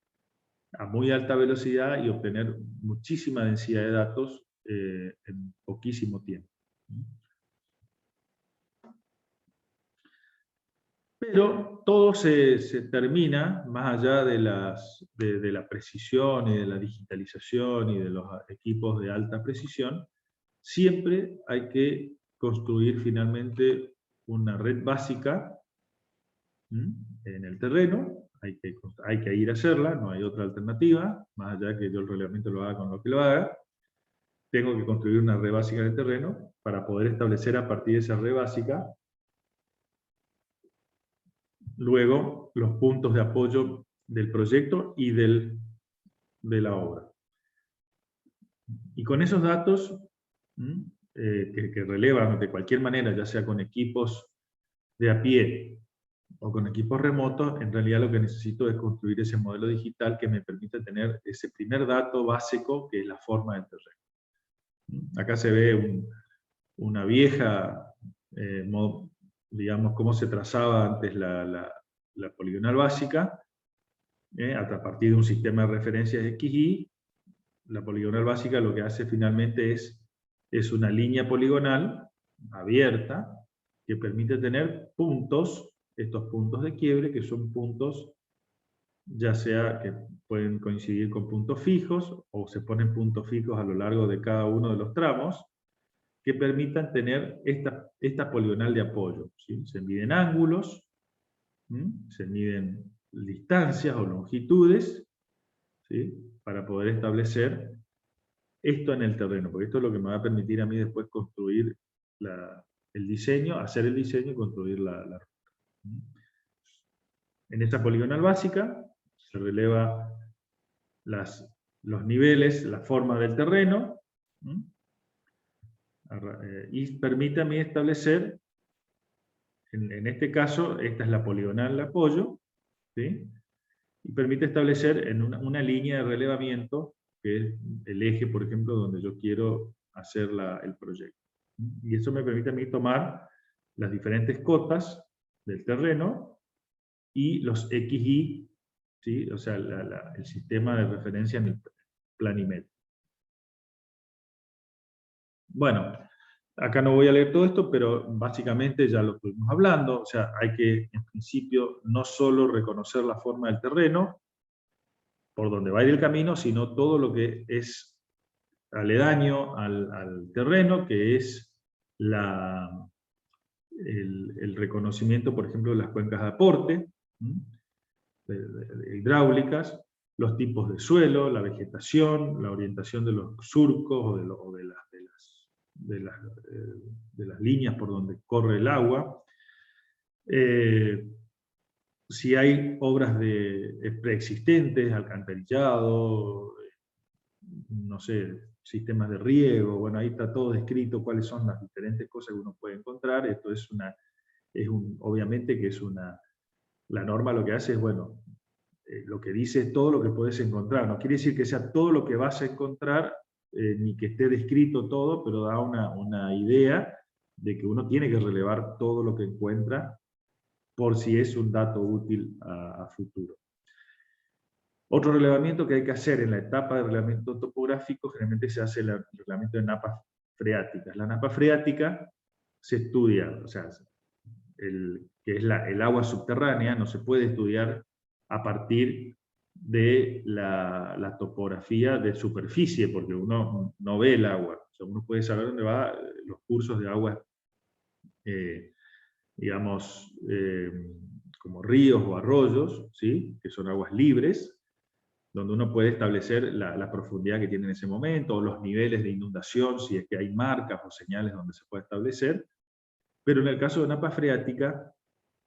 a muy alta velocidad y obtener muchísima densidad de datos en poquísimo tiempo. Pero todo se termina, más allá de la precisión y de la digitalización y de los equipos de alta precisión, siempre hay que construir finalmente una red básica en el terreno, hay que ir a hacerla, no hay otra alternativa, más allá de que yo el relevamiento lo haga con lo que lo haga. Tengo que construir una red básica en el terreno para poder establecer a partir de esa red básica luego los puntos de apoyo del proyecto y de la obra. Y con esos datos que relevan de cualquier manera, ya sea con equipos de a pie o con equipos remotos, en realidad lo que necesito es construir ese modelo digital que me permite tener ese primer dato básico, que es la forma del terreno. Acá se ve una vieja, digamos, cómo se trazaba antes la poligonal básica, a partir de un sistema de referencias XY. La poligonal básica lo que hace finalmente es una línea poligonal abierta que permite tener puntos, estos puntos de quiebre, que son puntos ya sea que pueden coincidir con puntos fijos, o se ponen puntos fijos a lo largo de cada uno de los tramos, que permitan tener esta poligonal de apoyo, ¿sí? Se miden ángulos, se miden distancias o longitudes, ¿sí? Para poder establecer esto en el terreno, porque esto es lo que me va a permitir a mí después construir el diseño, hacer el diseño y construir la ruta. En esta poligonal básica se releva los niveles, la forma del terreno, y permite a mí establecer, en este caso, esta es la poligonal de apoyo, ¿sí? Y permite establecer en una línea de relevamiento, que es el eje, por ejemplo, donde yo quiero hacer el proyecto. Y eso me permite a mí tomar las diferentes cotas del terreno y los XY, ¿sí? O sea, el sistema de referencia en el planimetro. Bueno, acá no voy a leer todo esto, pero básicamente ya lo estuvimos hablando. O sea, hay que, en principio, no solo reconocer la forma del terreno, por donde va a ir el camino, sino todo lo que es aledaño al terreno, que es el reconocimiento, por ejemplo, de las cuencas de aporte, de hidráulicas, los tipos de suelo, la vegetación, la orientación de los surcos o de las líneas por donde corre el agua. Si hay obras preexistentes, alcantarillado, no sé, sistemas de riego, bueno, ahí está todo descrito, cuáles son las diferentes cosas que uno puede encontrar. Esto obviamente que la norma lo que hace es, bueno, lo que dice es todo lo que puedes encontrar. No quiere decir que sea todo lo que vas a encontrar, ni que esté descrito todo, pero da una idea de que uno tiene que relevar todo lo que encuentra por si es un dato útil a futuro. Otro relevamiento que hay que hacer en la etapa de relevamiento topográfico, generalmente se hace el relevamiento de napas freáticas. La napa freática se estudia, o sea, que es el agua subterránea, no se puede estudiar a partir de la topografía de superficie, porque uno no ve el agua. O sea, uno puede saber dónde van los cursos de agua, digamos, como ríos o arroyos, ¿sí? Que son aguas libres, donde uno puede establecer la profundidad que tiene en ese momento, o los niveles de inundación, si es que hay marcas o señales donde se puede establecer. Pero en el caso de napa freática,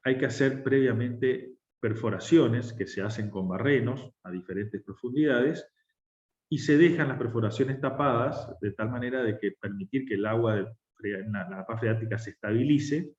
hay que hacer previamente perforaciones que se hacen con barrenos a diferentes profundidades, y se dejan las perforaciones tapadas de tal manera de que permitir que el agua de la napa freática se estabilice,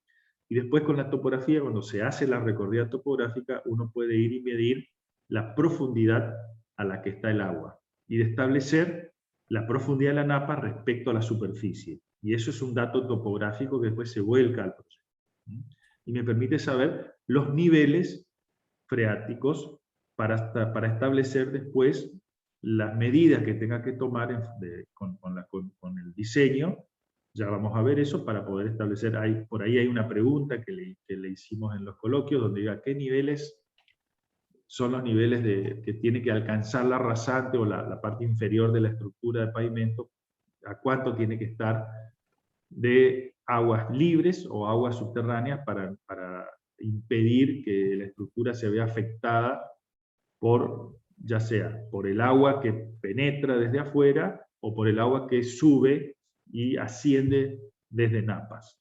y después con la topografía, cuando se hace la recorrida topográfica, uno puede ir y medir la profundidad a la que está el agua, y de establecer la profundidad de la napa respecto a la superficie. Y eso es un dato topográfico que después se vuelca al proyecto. Y me permite saber los niveles freáticos para establecer después las medidas que tenga que tomar con el diseño. Ya vamos a ver eso para poder establecer, por ahí hay una pregunta que le hicimos en los coloquios, donde diga qué niveles son los niveles que tiene que alcanzar la rasante o la parte inferior de la estructura de pavimento, a cuánto tiene que estar de aguas libres o aguas subterráneas para impedir que la estructura se vea afectada ya sea por el agua que penetra desde afuera o por el agua que sube y asciende desde napas.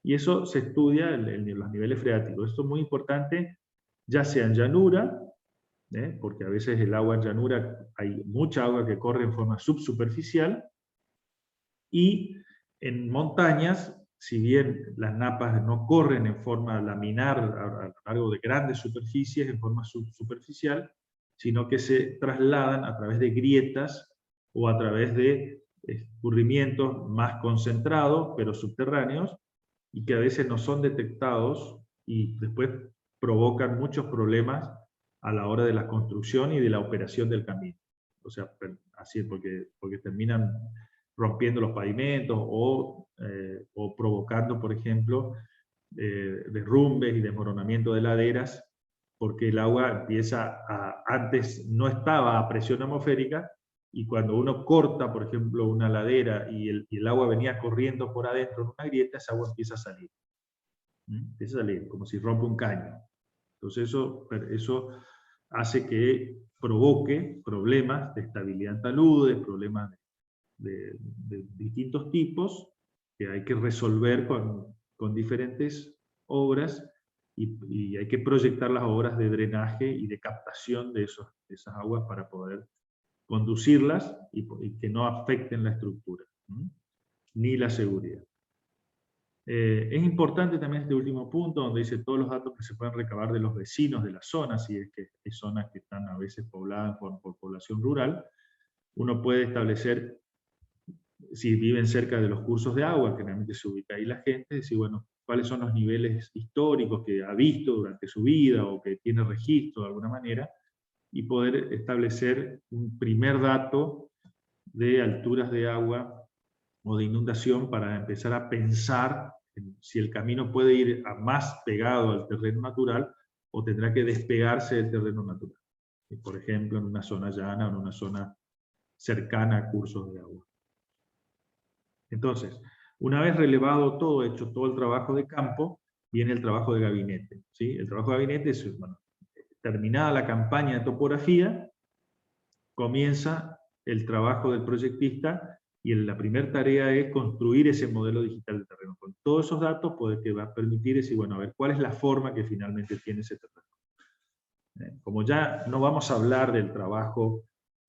Y eso se estudia en los niveles freáticos. Esto es muy importante, ya sea en llanura, porque a veces el agua en llanura hay mucha agua que corre en forma subsuperficial, y en montañas, si bien las napas no corren en forma laminar a lo largo de grandes superficies, en forma subsuperficial, sino que se trasladan a través de grietas o a través de escurrimientos más concentrados, pero subterráneos, y que a veces no son detectados y después provocan muchos problemas a la hora de la construcción y de la operación del camino. O sea, así es porque terminan rompiendo los pavimentos o provocando, por ejemplo, derrumbes y desmoronamiento de laderas, porque el agua antes no estaba a presión atmosférica, y cuando uno corta, por ejemplo, una ladera y el agua venía corriendo por adentro en una grieta, esa agua empieza a salir. Empieza a salir, como si rompe un caño. Entonces eso hace que provoque problemas de estabilidad en taludes, problemas de distintos tipos que hay que resolver con diferentes obras, y hay que proyectar las obras de drenaje y de captación de esas aguas para poder conducirlas y que no afecten la estructura, ni la seguridad. Es importante también este último punto, donde dice todos los datos que se pueden recabar de los vecinos de las zonas, y es que hay zonas que están a veces pobladas por población rural. Uno puede establecer, si viven cerca de los cursos de agua, que generalmente se ubica ahí la gente, decir, bueno, cuáles son los niveles históricos que ha visto durante su vida o que tiene registro de alguna manera, y poder establecer un primer dato de alturas de agua o de inundación para empezar a pensar en si el camino puede ir más pegado al terreno natural o tendrá que despegarse del terreno natural. Por ejemplo, en una zona llana o en una zona cercana a cursos de agua. Entonces, una vez relevado todo, hecho todo el trabajo de campo, viene el trabajo de gabinete. ¿Sí? El trabajo de gabinete es, bueno, terminada la campaña de topografía, comienza el trabajo del proyectista, y la primera tarea es construir ese modelo digital de terreno. Con todos esos datos que va a permitir decir, bueno, a ver, ¿cuál es la forma que finalmente tiene ese terreno? Como ya no vamos a hablar del trabajo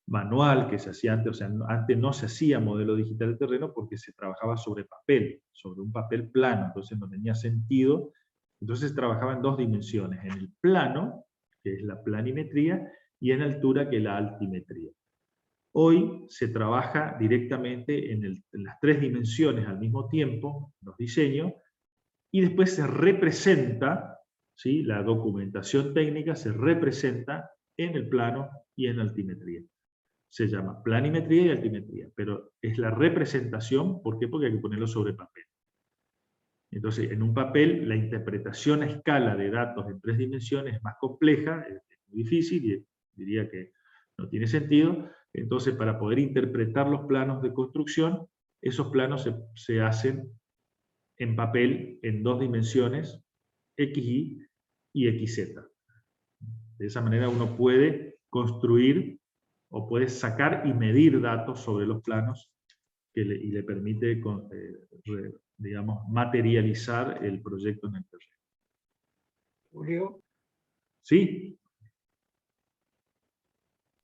manual que se hacía antes, o sea, antes no se hacía modelo digital de terreno porque se trabajaba sobre papel, sobre un papel plano, entonces no tenía sentido. Entonces trabajaba en dos dimensiones, en el plano, que es la planimetría, y en altura, que es la altimetría. Hoy se trabaja directamente en las tres dimensiones al mismo tiempo, los diseños, y después se representa, ¿sí? La documentación técnica se representa en el plano y en altimetría. Se llama planimetría y altimetría, pero es la representación. ¿Por qué? Porque hay que ponerlo sobre papel. Entonces, en un papel, la interpretación a escala de datos en tres dimensiones es más compleja, es muy difícil, y diría que no tiene sentido. Entonces, para poder interpretar los planos de construcción, esos planos se hacen en papel en dos dimensiones, XY y XZ. De esa manera uno puede construir o puede sacar y medir datos sobre los planos y le permite, digamos, materializar el proyecto en el terreno. Julio, ¿Sí?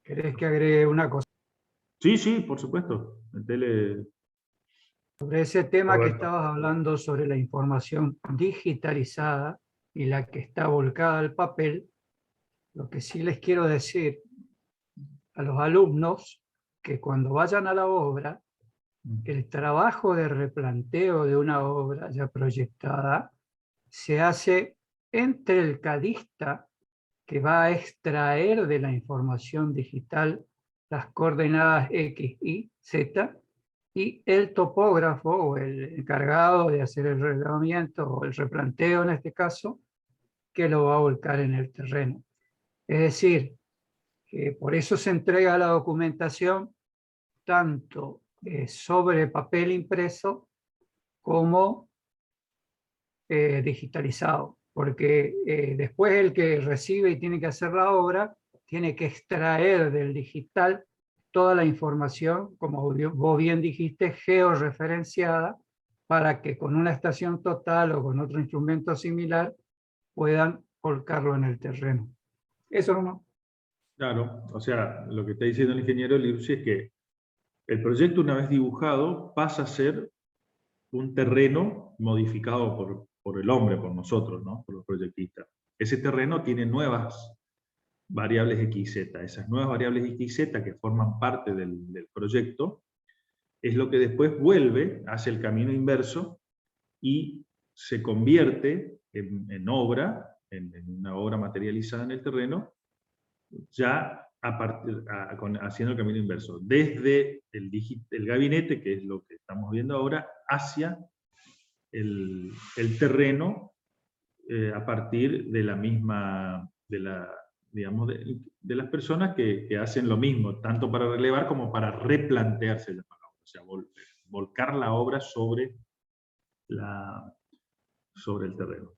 ¿querés que agregue una cosa? Sí, sí, por supuesto. Sobre ese tema que Roberto. estabas hablando sobre la información digitalizada y la que está volcada al papel, lo que sí les quiero decir a los alumnos que cuando vayan a la obra, el trabajo de replanteo de una obra ya proyectada se hace entre el cadista, que va a extraer de la información digital las coordenadas X, Y, Z, y el topógrafo o el encargado de hacer el relevamiento o el replanteo en este caso, que lo va a volcar en el terreno. Es decir, que por eso se entrega la documentación tanto sobre papel impreso como digitalizado, porque después el que recibe y tiene que hacer la obra tiene que extraer del digital toda la información, como vos bien dijiste, georreferenciada, para que con una estación total o con otro instrumento similar puedan volcarlo en el terreno. Eso no. Claro, o sea, lo que está diciendo el ingeniero Lirsi es que el proyecto, una vez dibujado, pasa a ser un terreno modificado por el hombre, por nosotros, ¿no? Por los proyectistas. Ese terreno tiene nuevas variables XZ. Esas nuevas variables XZ que forman parte del proyecto es lo que después vuelve, hace el camino inverso y se convierte en obra, en una obra materializada en el terreno, ya haciendo el camino inverso, desde el gabinete, que es lo que estamos viendo ahora, hacia el terreno, a partir de la misma, digamos, de las personas que hacen lo mismo, tanto para relevar como para replantearse la palabra, o sea, volcar la obra sobre el terreno.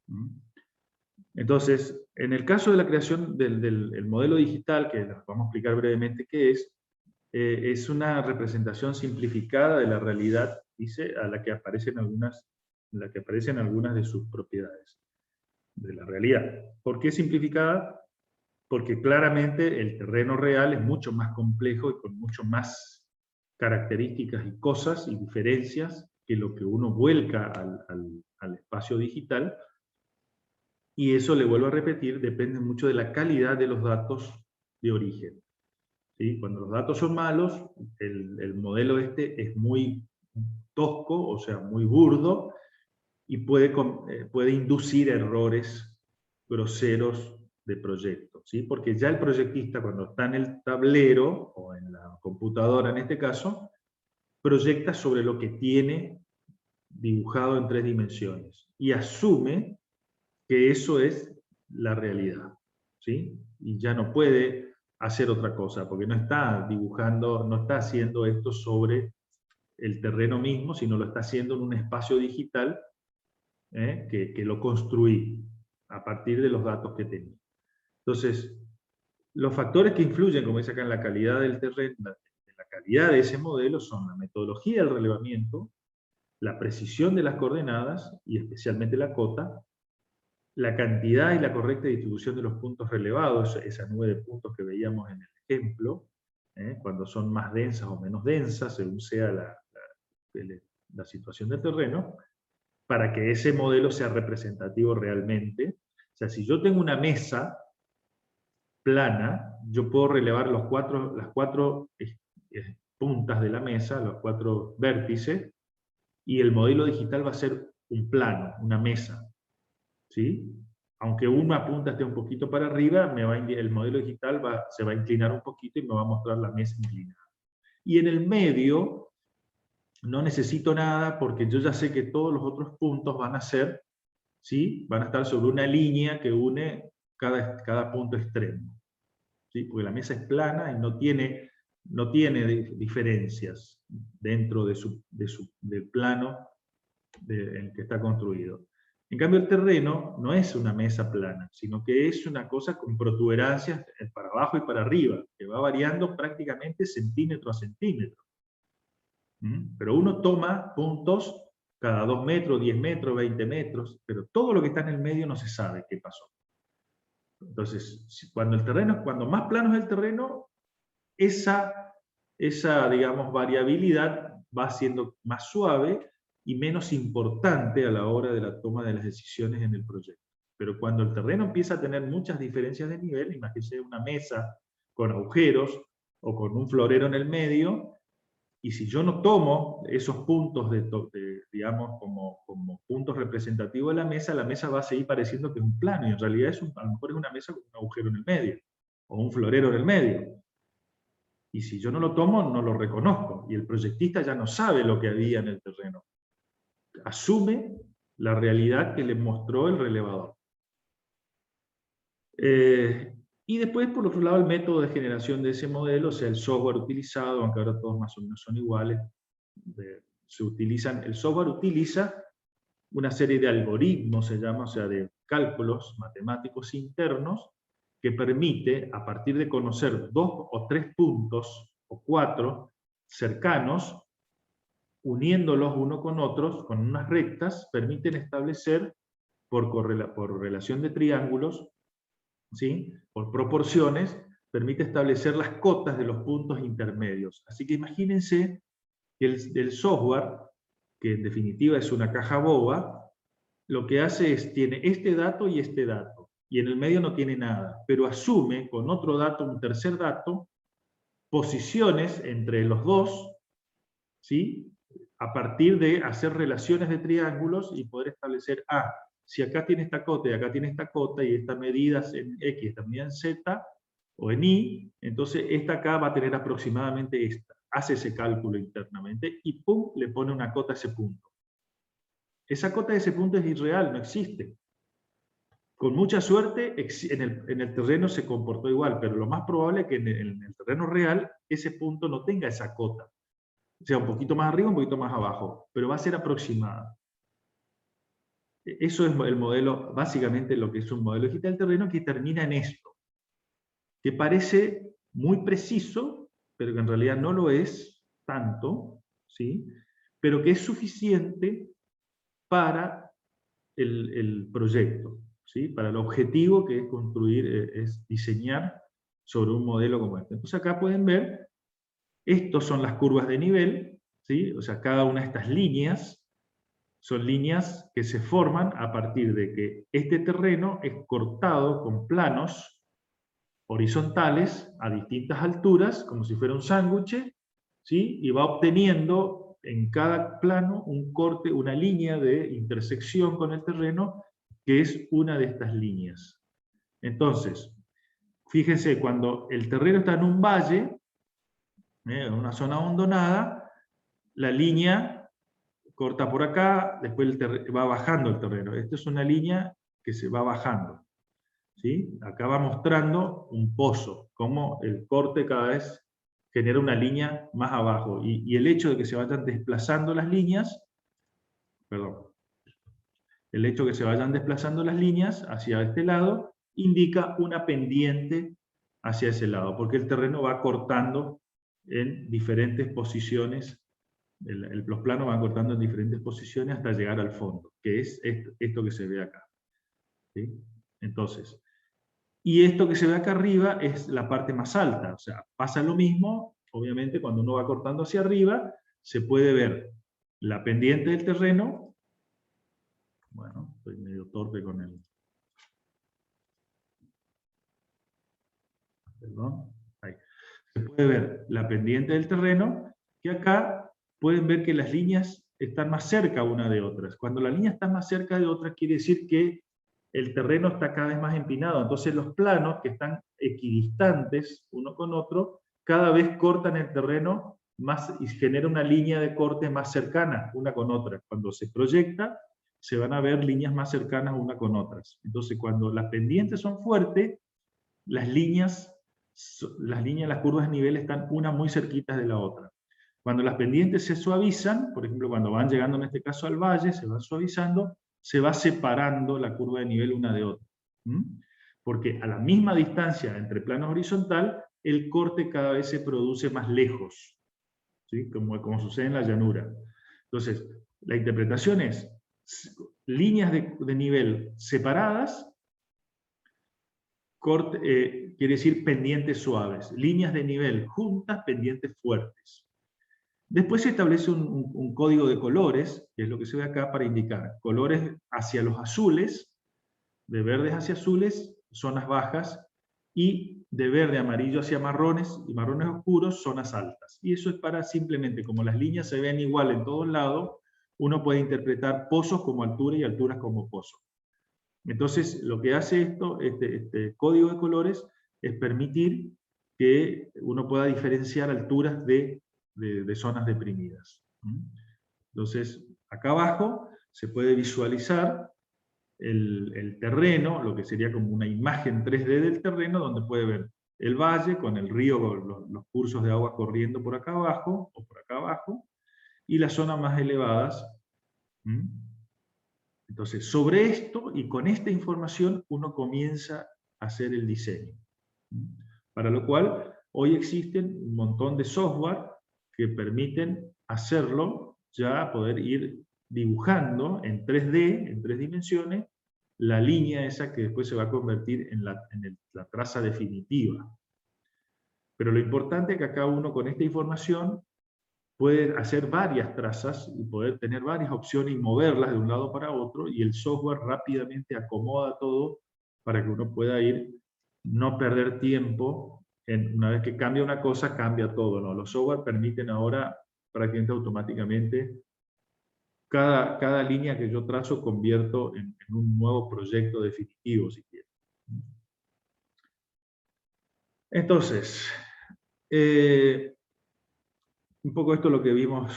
Entonces, en el caso de la creación del modelo digital, que vamos a explicar brevemente qué es una representación simplificada de la realidad, dice, a la que aparecen algunas de sus propiedades de la realidad. ¿Por qué simplificada? Porque claramente el terreno real es mucho más complejo y con mucho más características y cosas y diferencias que lo que uno vuelca al espacio digital. Y eso, le vuelvo a repetir, depende mucho de la calidad de los datos de origen. ¿Sí? Cuando los datos son malos, el modelo es muy tosco, o sea, muy burdo, y puede inducir errores groseros de proyecto. ¿Sí? Porque ya el proyectista, cuando está en el tablero, o en la computadora en este caso, proyecta sobre lo que tiene dibujado en 3 dimensiones, y asume que eso es la realidad, ¿sí? Y ya no puede hacer otra cosa, porque no está dibujando, no está haciendo esto sobre el terreno mismo, sino lo está haciendo en un espacio digital que lo construí a partir de los datos que tenía. Entonces, los factores que influyen, como dice acá, en la calidad del terreno, en la calidad de ese modelo, son la metodología del relevamiento, la precisión de las coordenadas, y especialmente la cota, la cantidad y la correcta distribución de los puntos relevados, esa nube de puntos que veíamos en el ejemplo, cuando son más densas o menos densas, según sea la situación del terreno, para que ese modelo sea representativo realmente. O sea, si yo tengo una mesa plana, yo puedo relevar las cuatro puntas de la mesa, los 4 vértices, y el modelo digital va a ser un plano, una mesa. ¿Sí? Aunque una punta esté un poquito para arriba, el modelo digital se va a inclinar un poquito y me va a mostrar la mesa inclinada. Y en el medio no necesito nada, porque yo ya sé que todos los otros puntos van a ser, ¿sí? Van a estar sobre una línea que une cada punto extremo. ¿Sí? Porque la mesa es plana y no tiene diferencias dentro del plano en el que está construido. En cambio, el terreno no es una mesa plana, sino que es una cosa con protuberancias para abajo y para arriba, que va variando prácticamente centímetro a centímetro. Pero uno toma puntos cada 2 metros, 10 metros, 20 metros, pero todo lo que está en el medio no se sabe qué pasó. Entonces, cuando más plano es el terreno, esa digamos, variabilidad va siendo más suave y menos importante a la hora de la toma de las decisiones en el proyecto. Pero cuando el terreno empieza a tener muchas diferencias de nivel, imagínense una mesa con agujeros, o con un florero en el medio, y si yo no tomo esos puntos, digamos, como puntos representativos de la mesa va a seguir pareciendo que es un plano, y en realidad a lo mejor es una mesa con un agujero en el medio, o un florero en el medio. Y si yo no lo tomo, no lo reconozco, y el proyectista ya no sabe lo que había en el terreno. Asume la realidad que le mostró el relevador. Y después, por otro lado, el método de generación de ese modelo, o sea, el software utilizado, aunque ahora todos más o menos son iguales, el software utiliza una serie de algoritmos, se llama, o sea, de cálculos matemáticos internos, que permite, a partir de conocer 2 o 3 puntos, o 4, cercanos, uniéndolos uno con otros, con unas rectas, permiten establecer, por relación de triángulos, ¿sí?, por proporciones, permite establecer las cotas de los puntos intermedios. Así que imagínense que el software, que en definitiva es una caja boba, lo que hace es, tiene este dato, y en el medio no tiene nada, pero asume con otro dato, un tercer dato, posiciones entre los dos, ¿sí?, a partir de hacer relaciones de triángulos y poder establecer, si acá tiene esta cota y acá tiene esta cota, y esta medida es en X, esta medida en Z, o en Y, entonces esta acá va a tener aproximadamente esta. Hace ese cálculo internamente y ¡pum!, le pone una cota a ese punto. Esa cota de ese punto es irreal, no existe. Con mucha suerte, en el terreno se comportó igual, pero lo más probable es que en el terreno real ese punto no tenga esa cota. O sea, un poquito más arriba, un poquito más abajo, pero va a ser aproximada. Eso es el modelo, básicamente lo que es un modelo digital del terreno, que termina en esto, que parece muy preciso, pero que en realidad no lo es tanto, ¿sí?, pero que es suficiente para el proyecto, ¿sí?, para el objetivo que es construir, es diseñar sobre un modelo como este. Entonces acá pueden ver, estos son las curvas de nivel, ¿sí?, o sea, cada una de estas líneas son líneas que se forman a partir de que este terreno es cortado con planos horizontales a distintas alturas, como si fuera un sándwich, ¿sí?, y va obteniendo en cada plano un corte, una línea de intersección con el terreno, que es una de estas líneas. Entonces, fíjense, cuando el terreno está en un valle, en una zona hondonada, la línea corta por acá, después va bajando el terreno. Esta es una línea que se va bajando, ¿sí? Acá va mostrando un pozo, como el corte cada vez genera una línea más abajo. Y el hecho de que se vayan desplazando las líneas, el hecho de que se vayan desplazando las líneas hacia este lado, indica una pendiente hacia ese lado, porque el terreno va cortando en diferentes posiciones. Los planos van cortando en diferentes posiciones hasta llegar al fondo, que es esto que se ve acá, ¿sí? Entonces, y esto que se ve acá arriba es la parte más alta, o sea, pasa lo mismo, obviamente cuando uno va cortando hacia arriba, se puede ver la pendiente del terreno. Bueno, estoy medio torpe con el... Perdón. Ahí. Se puede ver la pendiente del terreno, que acá pueden ver que las líneas están más cerca una de otras. Cuando la línea está más cerca de otra, quiere decir que el terreno está cada vez más empinado. Entonces los planos, que están equidistantes uno con otro, cada vez cortan el terreno más y genera una línea de corte más cercana una con otra. Cuando se proyecta, se van a ver líneas más cercanas una con otras. Entonces cuando las pendientes son fuertes, las curvas de nivel están una muy cerquitas de la otra. Cuando las pendientes se suavizan, por ejemplo, cuando van llegando en este caso al valle, se van suavizando, se va separando la curva de nivel una de otra. Porque a la misma distancia entre planos horizontal, el corte cada vez se produce más lejos, ¿sí?, como sucede en la llanura. Entonces, la interpretación es líneas de nivel separadas, quiere decir pendientes suaves, líneas de nivel juntas, pendientes fuertes. Después se establece un código de colores, que es lo que se ve acá, para indicar colores hacia los azules, de verdes hacia azules, zonas bajas, y de verde, amarillo hacia marrones y marrones oscuros, zonas altas. Y eso es para simplemente, como las líneas se ven igual en todos lados, uno puede interpretar pozos como altura y alturas como pozos. Entonces, lo que hace este código de colores es permitir que uno pueda diferenciar alturas de zonas deprimidas. Entonces, acá abajo se puede visualizar el terreno, lo que sería como una imagen 3D del terreno, donde puede ver el valle con el río, los cursos de agua corriendo por acá abajo, o por acá abajo, y las zonas más elevadas. Entonces, sobre esto y con esta información uno comienza a hacer el diseño. Para lo cual, hoy existen un montón de software que permiten hacerlo, ya poder ir dibujando en 3D, en 3 dimensiones, la línea esa que después se va a convertir en la traza definitiva. Pero lo importante es que acá uno con esta información puede hacer varias trazas y poder tener varias opciones y moverlas de un lado para otro, y el software rápidamente acomoda todo para que uno pueda ir, no perder tiempo, una vez que cambia una cosa, cambia todo, ¿no? Los software permiten ahora prácticamente automáticamente, cada línea que yo trazo convierto en un nuevo proyecto definitivo, si quiero. Entonces, un poco esto es lo que vimos,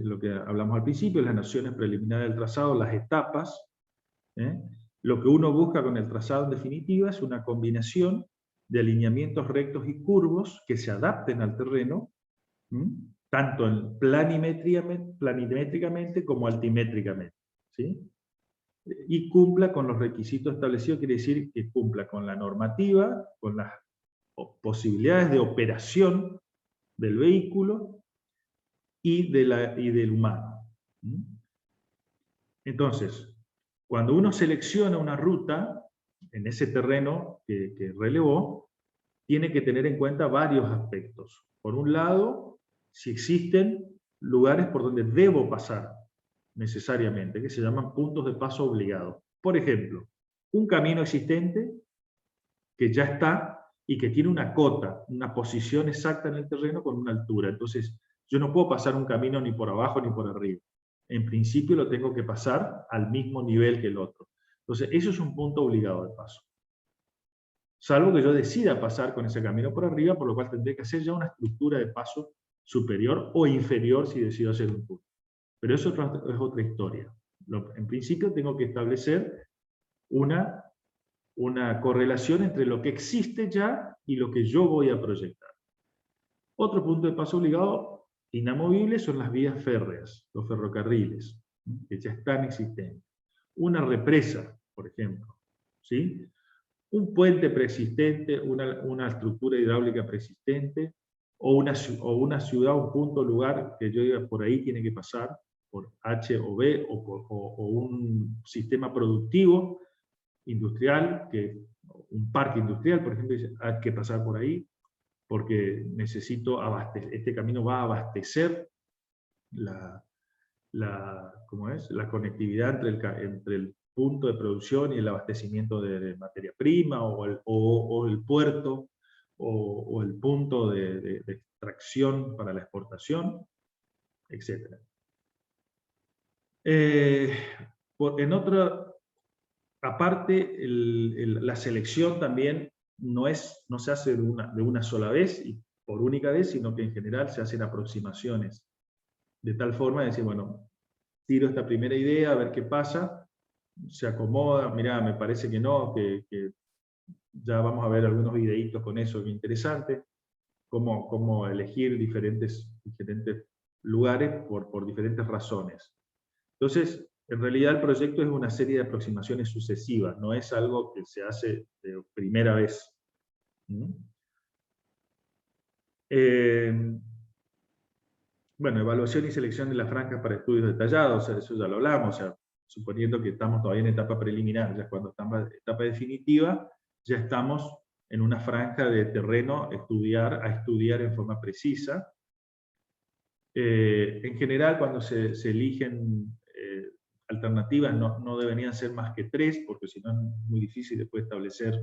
lo que hablamos al principio, las nociones preliminares del trazado, las etapas. Lo que uno busca con el trazado en definitiva es una combinación de alineamientos rectos y curvos que se adapten al terreno, tanto planimétricamente como altimétricamente. ¿Sí? Y cumpla con los requisitos establecidos, quiere decir que cumpla con la normativa, con las posibilidades de operación del vehículo y del humano. Entonces, cuando uno selecciona una ruta en ese terreno que relevó, tiene que tener en cuenta varios aspectos. Por un lado, si existen lugares por donde debo pasar necesariamente, que se llaman puntos de paso obligados. Por ejemplo, un camino existente que ya está y que tiene una cota, una posición exacta en el terreno con una altura. Entonces, yo no puedo pasar un camino ni por abajo ni por arriba. En principio lo tengo que pasar al mismo nivel que el otro. Entonces, eso es un punto obligado de paso. Salvo que yo decida pasar con ese camino por arriba, por lo cual tendré que hacer ya una estructura de paso superior o inferior si decido hacer un punto. Pero eso es otra historia. En principio tengo que establecer una correlación entre lo que existe ya y lo que yo voy a proyectar. Otro punto de paso obligado inamovible son las vías férreas, los ferrocarriles, que ya están existentes. Una represa, por ejemplo, ¿sí? Un puente preexistente, una estructura hidráulica preexistente, o una ciudad, un punto, lugar que yo diga por ahí tiene que pasar, por H o B, o un sistema productivo industrial, un parque industrial, por ejemplo, hay que pasar por ahí, porque necesito abastecer, este camino va a abastecer la conectividad entre el punto de producción y el abastecimiento de materia prima, o el puerto, o el punto de extracción para la exportación, etc. Aparte, la selección también no se hace de una sola vez y por única vez, sino que en general se hacen aproximaciones. De tal forma de decir, bueno, tiro esta primera idea, a ver qué pasa, se acomoda, mirá, me parece que no, que ya vamos a ver algunos videitos con eso, que es interesante, cómo elegir diferentes lugares por diferentes razones. Entonces, en realidad el proyecto es una serie de aproximaciones sucesivas, no es algo que se hace de primera vez. Bueno, evaluación y selección de las franjas para estudios detallados, eso ya lo hablamos, suponiendo que estamos todavía en etapa preliminar, ya cuando estamos en etapa definitiva, ya estamos en una franja de terreno a estudiar en forma precisa. En general, cuando se eligen alternativas, no deberían ser más que 3, porque si no es muy difícil después establecer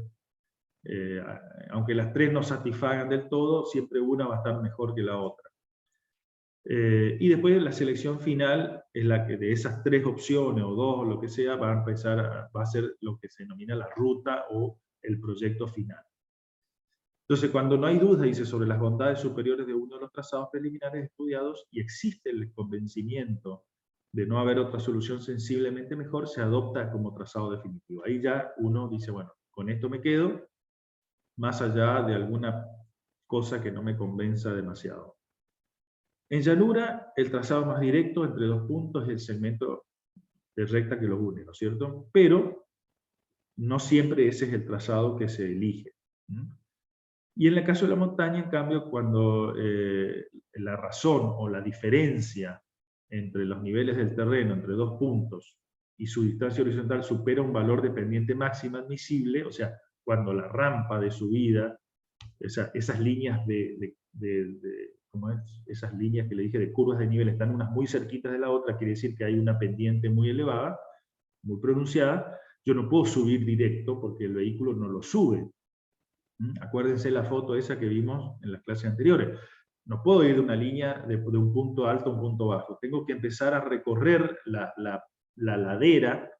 Aunque las tres no satisfagan del todo, siempre una va a estar mejor que la otra. Y después la selección final es la que de esas tres opciones, o dos, o lo que sea, va a ser lo que se denomina la ruta o el proyecto final. Entonces, cuando no hay duda, dice, sobre las bondades superiores de uno de los trazados preliminares estudiados y existe el convencimiento de no haber otra solución sensiblemente mejor, se adopta como trazado definitivo. Ahí ya uno dice, bueno, con esto me quedo, más allá de alguna cosa que no me convenza demasiado. En llanura, el trazado más directo entre dos puntos es el segmento de recta que los une, ¿no es cierto? Pero no siempre ese es el trazado que se elige. Y en el caso de la montaña, en cambio, cuando la razón o la diferencia entre los niveles del terreno, entre dos puntos, y su distancia horizontal supera un valor de pendiente máxima admisible, o sea, cuando la rampa de subida, esas líneas ¿cómo es? Esas líneas que le dije de curvas de nivel están unas muy cerquitas de la otra, quiere decir que hay una pendiente muy elevada, muy pronunciada. Yo no puedo subir directo porque el vehículo no lo sube. Acuérdense la foto esa que vimos en las clases anteriores. No puedo ir de una línea de un punto alto a un punto bajo. Tengo que empezar a recorrer la ladera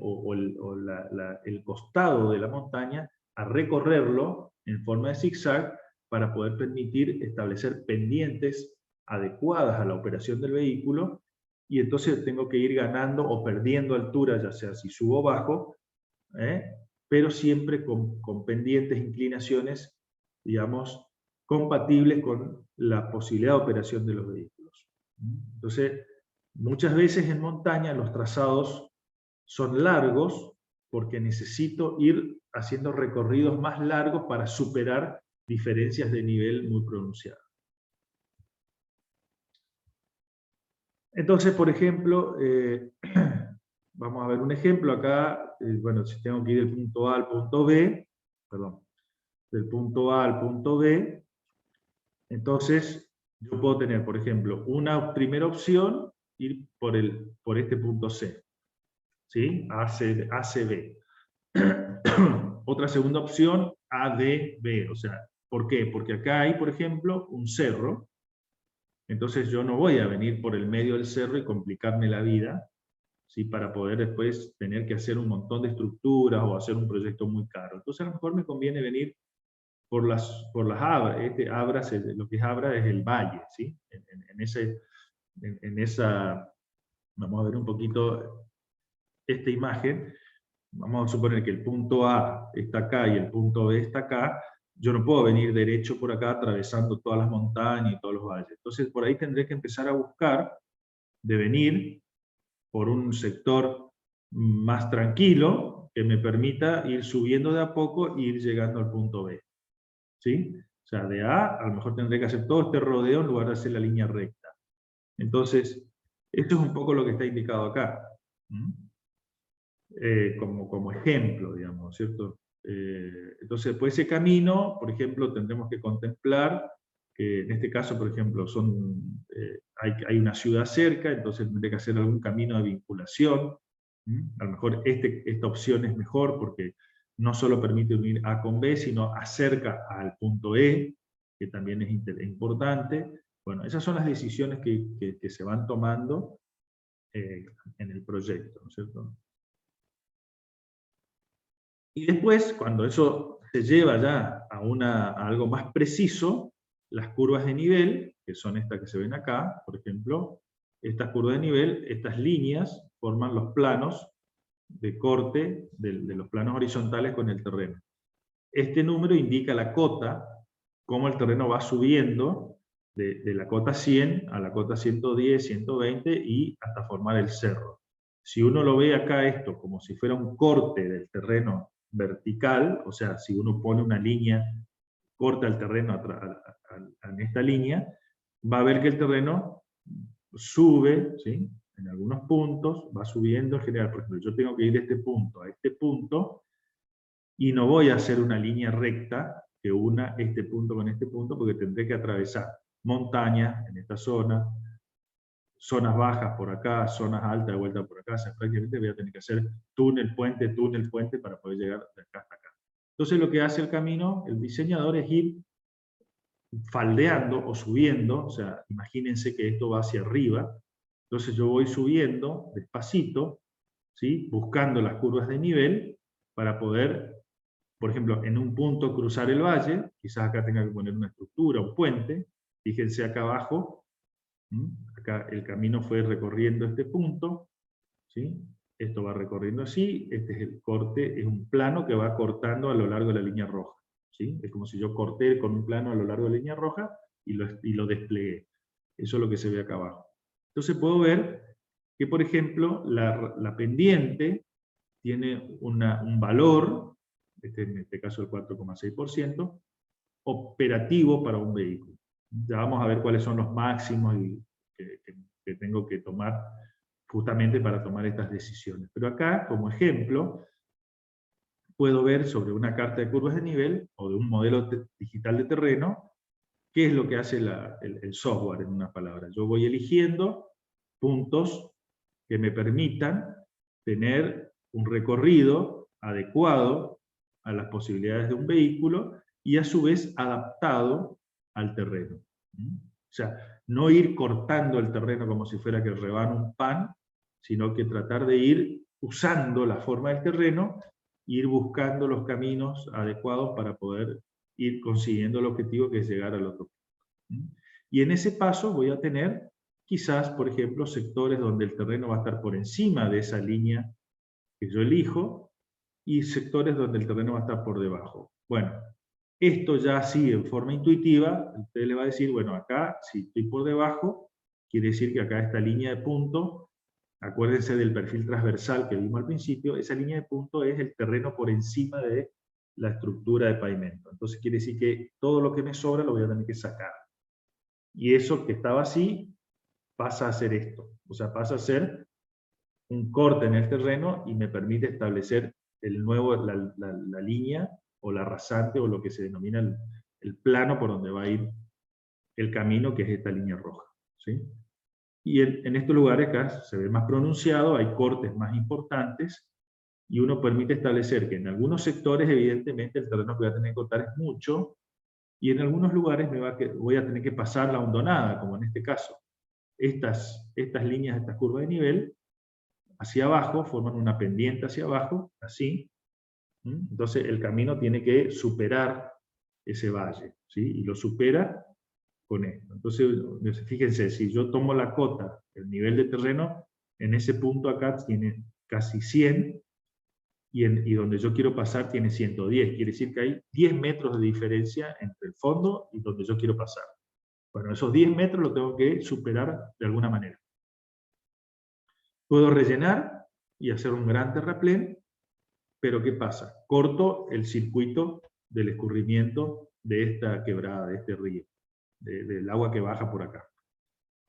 o el costado de la montaña, a recorrerlo en forma de zigzag para poder permitir establecer pendientes adecuadas a la operación del vehículo, y entonces tengo que ir ganando o perdiendo altura, ya sea si subo o bajo, pero siempre con pendientes, inclinaciones, digamos, compatibles con la posibilidad de operación de los vehículos. Entonces, muchas veces en montaña los trazados son largos porque necesito ir haciendo recorridos más largos para superar diferencias de nivel muy pronunciadas. Entonces, por ejemplo, vamos a ver un ejemplo acá. Bueno, si tengo que ir del punto A al punto B, perdón, del punto A al punto B, entonces yo puedo tener, por ejemplo, una primera opción, ir por este punto C, ¿sí? ACB. Otra segunda opción, ADB. O sea, ¿por qué? Porque acá hay, por ejemplo, un cerro. Entonces yo no voy a venir por el medio del cerro y complicarme la vida, ¿sí? Para poder después tener que hacer un montón de estructuras o hacer un proyecto muy caro. Entonces a lo mejor me conviene venir por las Abras. Lo que es Abra es el valle, ¿sí? En esa, vamos a ver un poquito esta imagen. Vamos a suponer que el punto A está acá y el punto B está acá. Yo no puedo venir derecho por acá atravesando todas las montañas y todos los valles. Entonces por ahí tendré que empezar a buscar de venir por un sector más tranquilo que me permita ir subiendo de a poco e ir llegando al punto B. ¿Sí? O sea, de A lo mejor tendré que hacer todo este rodeo en lugar de hacer la línea recta. Entonces, esto es un poco lo que está indicado acá. Como ejemplo, digamos, ¿cierto? Entonces, pues ese camino, por ejemplo, tendremos que contemplar que en este caso, por ejemplo, hay una ciudad cerca, entonces tendré que hacer algún camino de vinculación. A lo mejor esta opción es mejor porque no solo permite unir A con B, sino acerca al punto E, que también es importante. Bueno, esas son las decisiones que se van tomando en el proyecto, ¿no es cierto? Y después, cuando eso se lleva ya a algo más preciso, las curvas de nivel, que son estas que se ven acá, por ejemplo, estas curvas de nivel, estas líneas forman los planos de corte de los planos horizontales con el terreno. Este número indica la cota, cómo el terreno va subiendo de la cota 100 a la cota 110, 120 y hasta formar el cerro. Si uno lo ve acá esto como si fuera un corte del terreno vertical, o sea, si uno pone una línea, corta el terreno en esta línea, va a ver que el terreno sube, ¿sí? En algunos puntos, va subiendo en general. Por ejemplo, yo tengo que ir de este punto a este punto, y no voy a hacer una línea recta que una este punto con este punto, porque tendré que atravesar montañas en esta zona, zonas bajas por acá, zonas altas de vuelta por acá. O sea, prácticamente voy a tener que hacer túnel, puente para poder llegar de acá hasta acá. Entonces lo que hace el camino, el diseñador, es ir faldeando o subiendo, o sea, imagínense que esto va hacia arriba, entonces yo voy subiendo despacito, ¿sí? Buscando las curvas de nivel para poder, por ejemplo, en un punto cruzar el valle, quizás acá tenga que poner una estructura, un puente, fíjense acá abajo, acá el camino fue recorriendo este punto, ¿sí? Esto va recorriendo así, este es el corte, es un plano que va cortando a lo largo de la línea roja, ¿sí? Es como si yo corté con un plano a lo largo de la línea roja y lo desplegué. Eso es lo que se ve acá abajo. Entonces puedo ver que, por ejemplo, la pendiente tiene un valor, en este caso el 4,6%, operativo para un vehículo. Ya vamos a ver cuáles son los máximos que tengo que tomar justamente para tomar estas decisiones. Pero acá, como ejemplo, puedo ver sobre una carta de curvas de nivel o de un modelo digital de terreno, qué es lo que hace el software, en una palabra. Yo voy eligiendo puntos que me permitan tener un recorrido adecuado a las posibilidades de un vehículo y a su vez adaptado al terreno. O sea, no ir cortando el terreno como si fuera que rebano un pan, sino que tratar de ir usando la forma del terreno, ir buscando los caminos adecuados para poder ir consiguiendo el objetivo que es llegar al otro punto. Y en ese paso voy a tener quizás, por ejemplo, sectores donde el terreno va a estar por encima de esa línea que yo elijo, y sectores donde el terreno va a estar por debajo. Bueno, esto ya así en forma intuitiva, usted le va a decir, bueno, acá si estoy por debajo, quiere decir que acá esta línea de punto, acuérdense del perfil transversal que vimos al principio, esa línea de punto es el terreno por encima de la estructura de pavimento. Entonces quiere decir que todo lo que me sobra lo voy a tener que sacar. Y eso que estaba así, pasa a ser esto. O sea, pasa a ser un corte en el terreno y me permite establecer la línea o la rasante o lo que se denomina el plano por donde va a ir el camino, que es esta línea roja, ¿sí? Y en estos lugares acá se ve más pronunciado, hay cortes más importantes, y uno permite establecer que en algunos sectores evidentemente el terreno que voy a tener que cortar es mucho, y en algunos lugares voy a tener que pasar la hondonada, como en este caso. Estas líneas, estas curvas de nivel, hacia abajo, forman una pendiente hacia abajo, así. Entonces el camino tiene que superar ese valle, ¿sí? Y lo supera con esto. Entonces, fíjense, si yo tomo la cota, el nivel de terreno, en ese punto acá tiene casi 100, y donde yo quiero pasar tiene 110. Quiere decir que hay 10 metros de diferencia entre el fondo y donde yo quiero pasar. Bueno, esos 10 metros los tengo que superar de alguna manera. Puedo rellenar y hacer un gran terraplén, pero ¿qué pasa? Corto el circuito del escurrimiento de esta quebrada, de este río, del agua que baja por acá.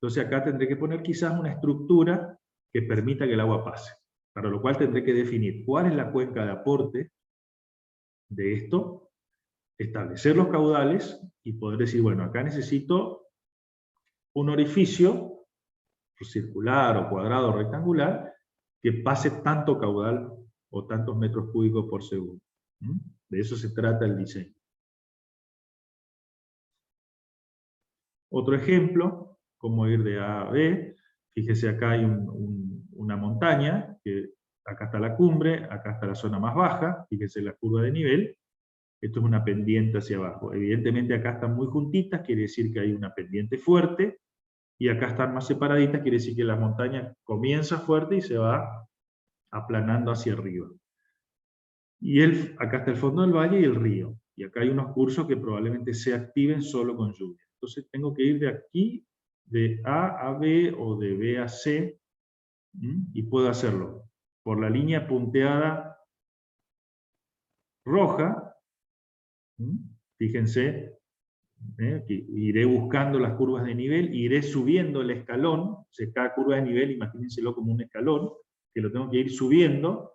Entonces acá tendré que poner quizás una estructura que permita que el agua pase, para lo cual tendré que definir cuál es la cuenca de aporte de esto, establecer los caudales y poder decir, bueno, acá necesito un orificio circular o cuadrado o rectangular que pase tanto caudal o tantos metros cúbicos por segundo. De eso se trata el diseño. Otro ejemplo, cómo ir de A a B. Fíjese, acá hay una montaña, que acá está la cumbre, acá está la zona más baja, fíjese la curva de nivel, esto es una pendiente hacia abajo. Evidentemente acá están muy juntitas, quiere decir que hay una pendiente fuerte, y acá están más separaditas, quiere decir que la montaña comienza fuerte y se va aplanando hacia arriba. Y acá está el fondo del valle y el río. Y acá hay unos cursos que probablemente se activen solo con lluvia. Entonces tengo que ir de aquí, de A a B o de B a C, y puedo hacerlo por la línea punteada roja. Fíjense, que iré buscando las curvas de nivel, iré subiendo el escalón. Cada curva de nivel, imagínenselo como un escalón, que lo tengo que ir subiendo,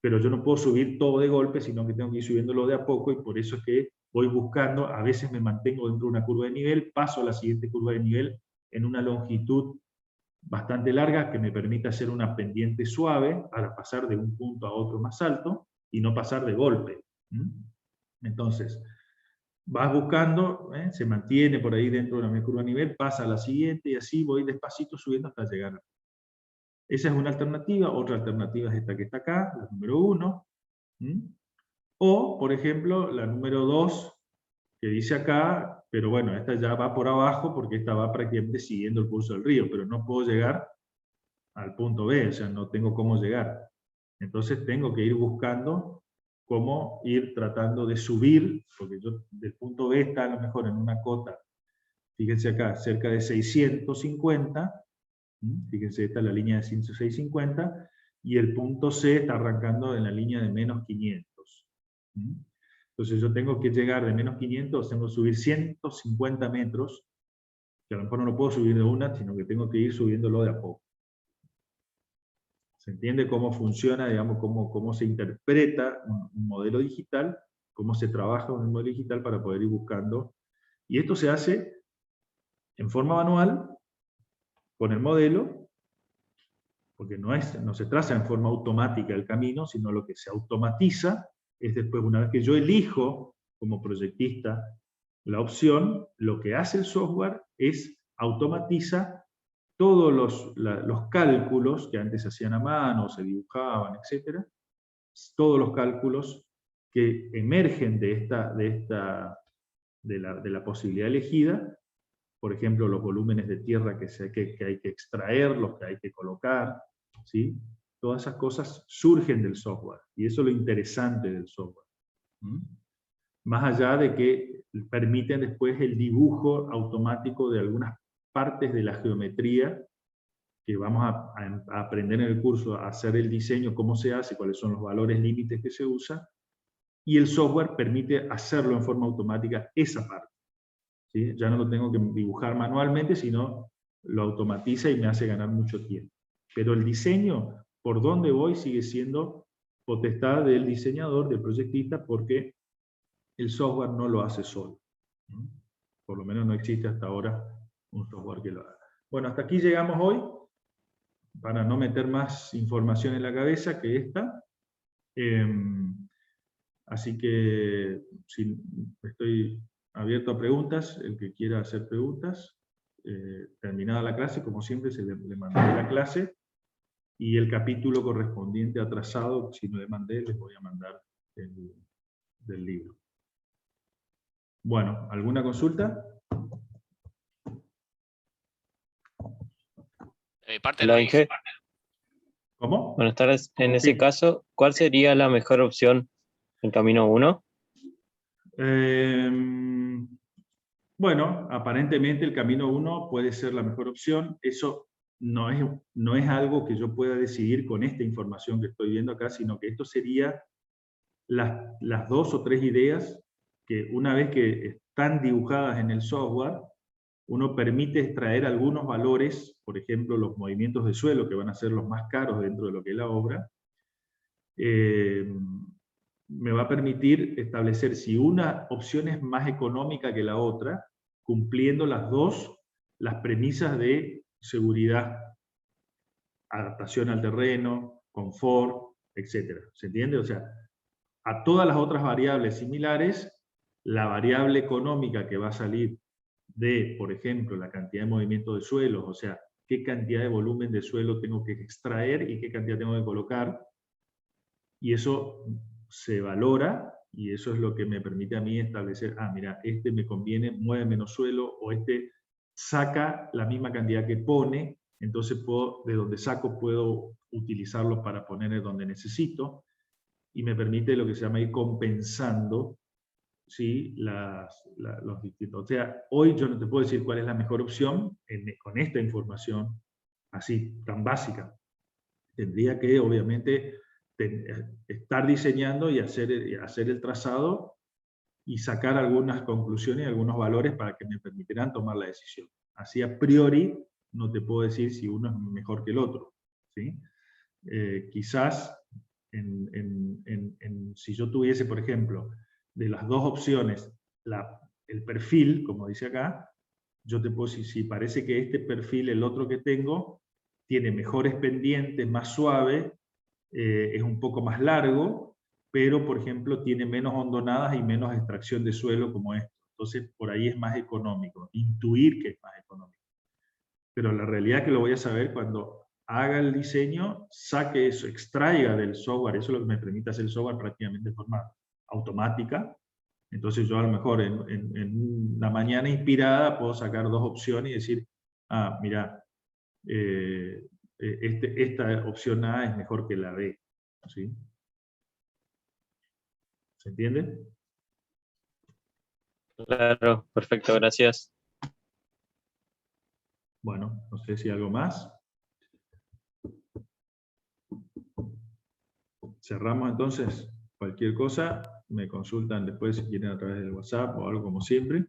pero yo no puedo subir todo de golpe, sino que tengo que ir subiéndolo de a poco, y por eso es que voy buscando, a veces me mantengo dentro de una curva de nivel, paso a la siguiente curva de nivel en una longitud bastante larga que me permite hacer una pendiente suave para pasar de un punto a otro más alto, y no pasar de golpe. Entonces, vas buscando, se mantiene por ahí dentro de una curva a nivel, pasa a la siguiente y así voy despacito subiendo hasta llegar. Esa es una alternativa. Otra alternativa es esta que está acá, la número 1. O, por ejemplo, la número 2, que dice acá, pero bueno, esta ya va por abajo porque esta va prácticamente siguiendo el curso del río, pero no puedo llegar al punto B, o sea, no tengo cómo llegar. Entonces tengo que ir buscando cómo ir tratando de subir, porque yo del punto B está a lo mejor en una cota, fíjense acá, cerca de 650, fíjense, esta es la línea de 650, y el punto C está arrancando en la línea de menos 500. Entonces yo tengo que llegar de menos 500, tengo que subir 150 metros, que a lo mejor no lo puedo subir de una, sino que tengo que ir subiéndolo de a poco. ¿Se entiende cómo funciona, digamos, cómo se interpreta un modelo digital, cómo se trabaja con un modelo digital para poder ir buscando? Y esto se hace en forma manual, con el modelo, porque no se traza en forma automática el camino, sino lo que se automatiza es después, una vez que yo elijo como proyectista la opción, lo que hace el software es automatiza todos los cálculos que antes se hacían a mano, se dibujaban, etc., todos los cálculos que emergen de la posibilidad elegida, por ejemplo, los volúmenes de tierra que hay que extraer, los que hay que colocar, ¿sí? Todas esas cosas surgen del software, y eso es lo interesante del software. Más allá de que permiten después el dibujo automático de algunas partes de la geometría que vamos a aprender en el curso, a hacer el diseño, cómo se hace, cuáles son los valores límites que se usan, y el software permite hacerlo en forma automática esa parte. ¿Sí? Ya no lo tengo que dibujar manualmente, sino lo automatiza y me hace ganar mucho tiempo. Pero el diseño, por donde voy, sigue siendo potestad del diseñador, del proyectista, porque el software no lo hace solo. Por lo menos no existe hasta ahora un software que lo haga. Bueno, hasta aquí llegamos hoy, para no meter más información en la cabeza que esta. Así que estoy abierto a preguntas, el que quiera hacer preguntas. Terminada la clase, como siempre, le mandé la clase, y el capítulo correspondiente atrasado, si no le mandé, les voy a mandar del libro. Bueno, ¿alguna consulta? Hola, Inge. ¿Cómo? Buenas tardes. En Sí. ese caso, ¿cuál sería la mejor opción? ¿El camino 1? Bueno, aparentemente el camino 1 puede ser la mejor opción. Eso no es algo que yo pueda decidir con esta información que estoy viendo acá, sino que esto sería las 2 o 3 ideas que, una vez que están dibujadas en el software, uno permite extraer algunos valores, por ejemplo, los movimientos de suelo, que van a ser los más caros dentro de lo que es la obra. Me va a permitir establecer si una opción es más económica que la otra, cumpliendo las premisas de seguridad, adaptación al terreno, confort, etc. ¿Se entiende? O sea, a todas las otras variables similares, la variable económica que va a salir de, por ejemplo, la cantidad de movimiento de suelos, o sea, qué cantidad de volumen de suelo tengo que extraer y qué cantidad tengo que colocar, y eso se valora, y eso es lo que me permite a mí establecer, mira, este me conviene, mueve menos suelo, o este saca la misma cantidad que pone, entonces de donde saco puedo utilizarlo para poner donde necesito, y me permite lo que se llama ir compensando, ¿sí? Los distintos. O sea, hoy yo no te puedo decir cuál es la mejor opción con esta información así, tan básica. Tendría que, obviamente, estar diseñando y hacer el trazado y sacar algunas conclusiones y algunos valores para que me permitirán tomar la decisión. Así a priori no te puedo decir si uno es mejor que el otro, ¿sí? Quizás si yo tuviese, por ejemplo, de las 2 opciones, el perfil, como dice acá, yo te puedo decir, si parece que este perfil, el otro que tengo, tiene mejores pendientes, más suave, es un poco más largo, pero por ejemplo tiene menos hondonadas y menos extracción de suelo como esto. Entonces por ahí es más económico, intuir que es más económico. Pero la realidad es que lo voy a saber cuando haga el diseño, saque eso, extraiga del software, eso es lo que me permite hacer el software prácticamente de forma automática. Entonces yo a lo mejor en la mañana inspirada puedo sacar dos opciones y decir, ah, mira, esta opción A es mejor que la B. ¿Sí? ¿Se entiende? Claro, perfecto, gracias. Bueno, no sé si algo más. Cerramos entonces. Cualquier cosa me consultan después si quieren a través del WhatsApp o algo como siempre.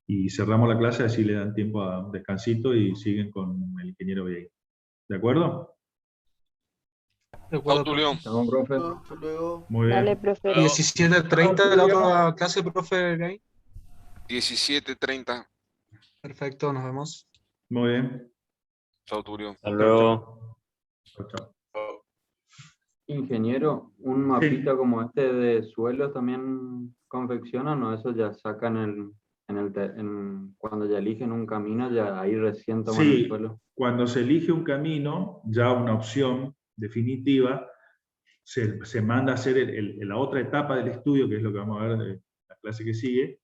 Y cerramos la clase, así le dan tiempo a un descansito y siguen con el ingeniero BI. ¿De acuerdo? De acuerdo, Chao, Tulio. Estamos, profe. Hasta luego. Muy Dale, bien. profe. 17:30 de la otra clase, profe Gay. 17:30. Perfecto, nos vemos. Muy bien. Chao, Tulio. Hasta luego. Chao, chao. Ingeniero, un mapita como este de suelo también confeccionan, ¿o eso ya sacan cuando ya eligen un camino, ya ahí recién toman el Sí, suelo? cuando se elige un camino, ya una opción definitiva, se manda a hacer la otra etapa del estudio, que es lo que vamos a ver en la clase que sigue,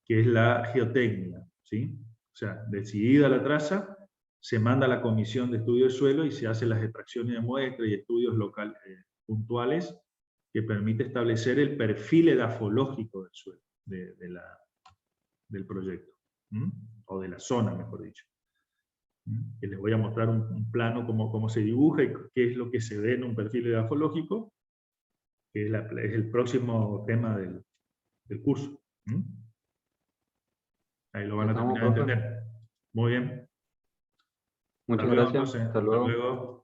que es la geotécnica, ¿sí? O sea, decidida la traza, se manda a la comisión de estudio de suelo y se hacen las extracciones de muestras y estudios locales, puntuales, que permite establecer el perfil edafológico del suelo, del proyecto, o de la zona, mejor dicho. Que les voy a mostrar un plano, cómo se dibuja y qué es lo que se ve en un perfil edafológico, que es el próximo tema del curso. Ahí lo van a Estamos, terminar de profe. entender. Muy bien. Muchas Hasta luego, gracias. entonces. Hasta Hasta luego. luego.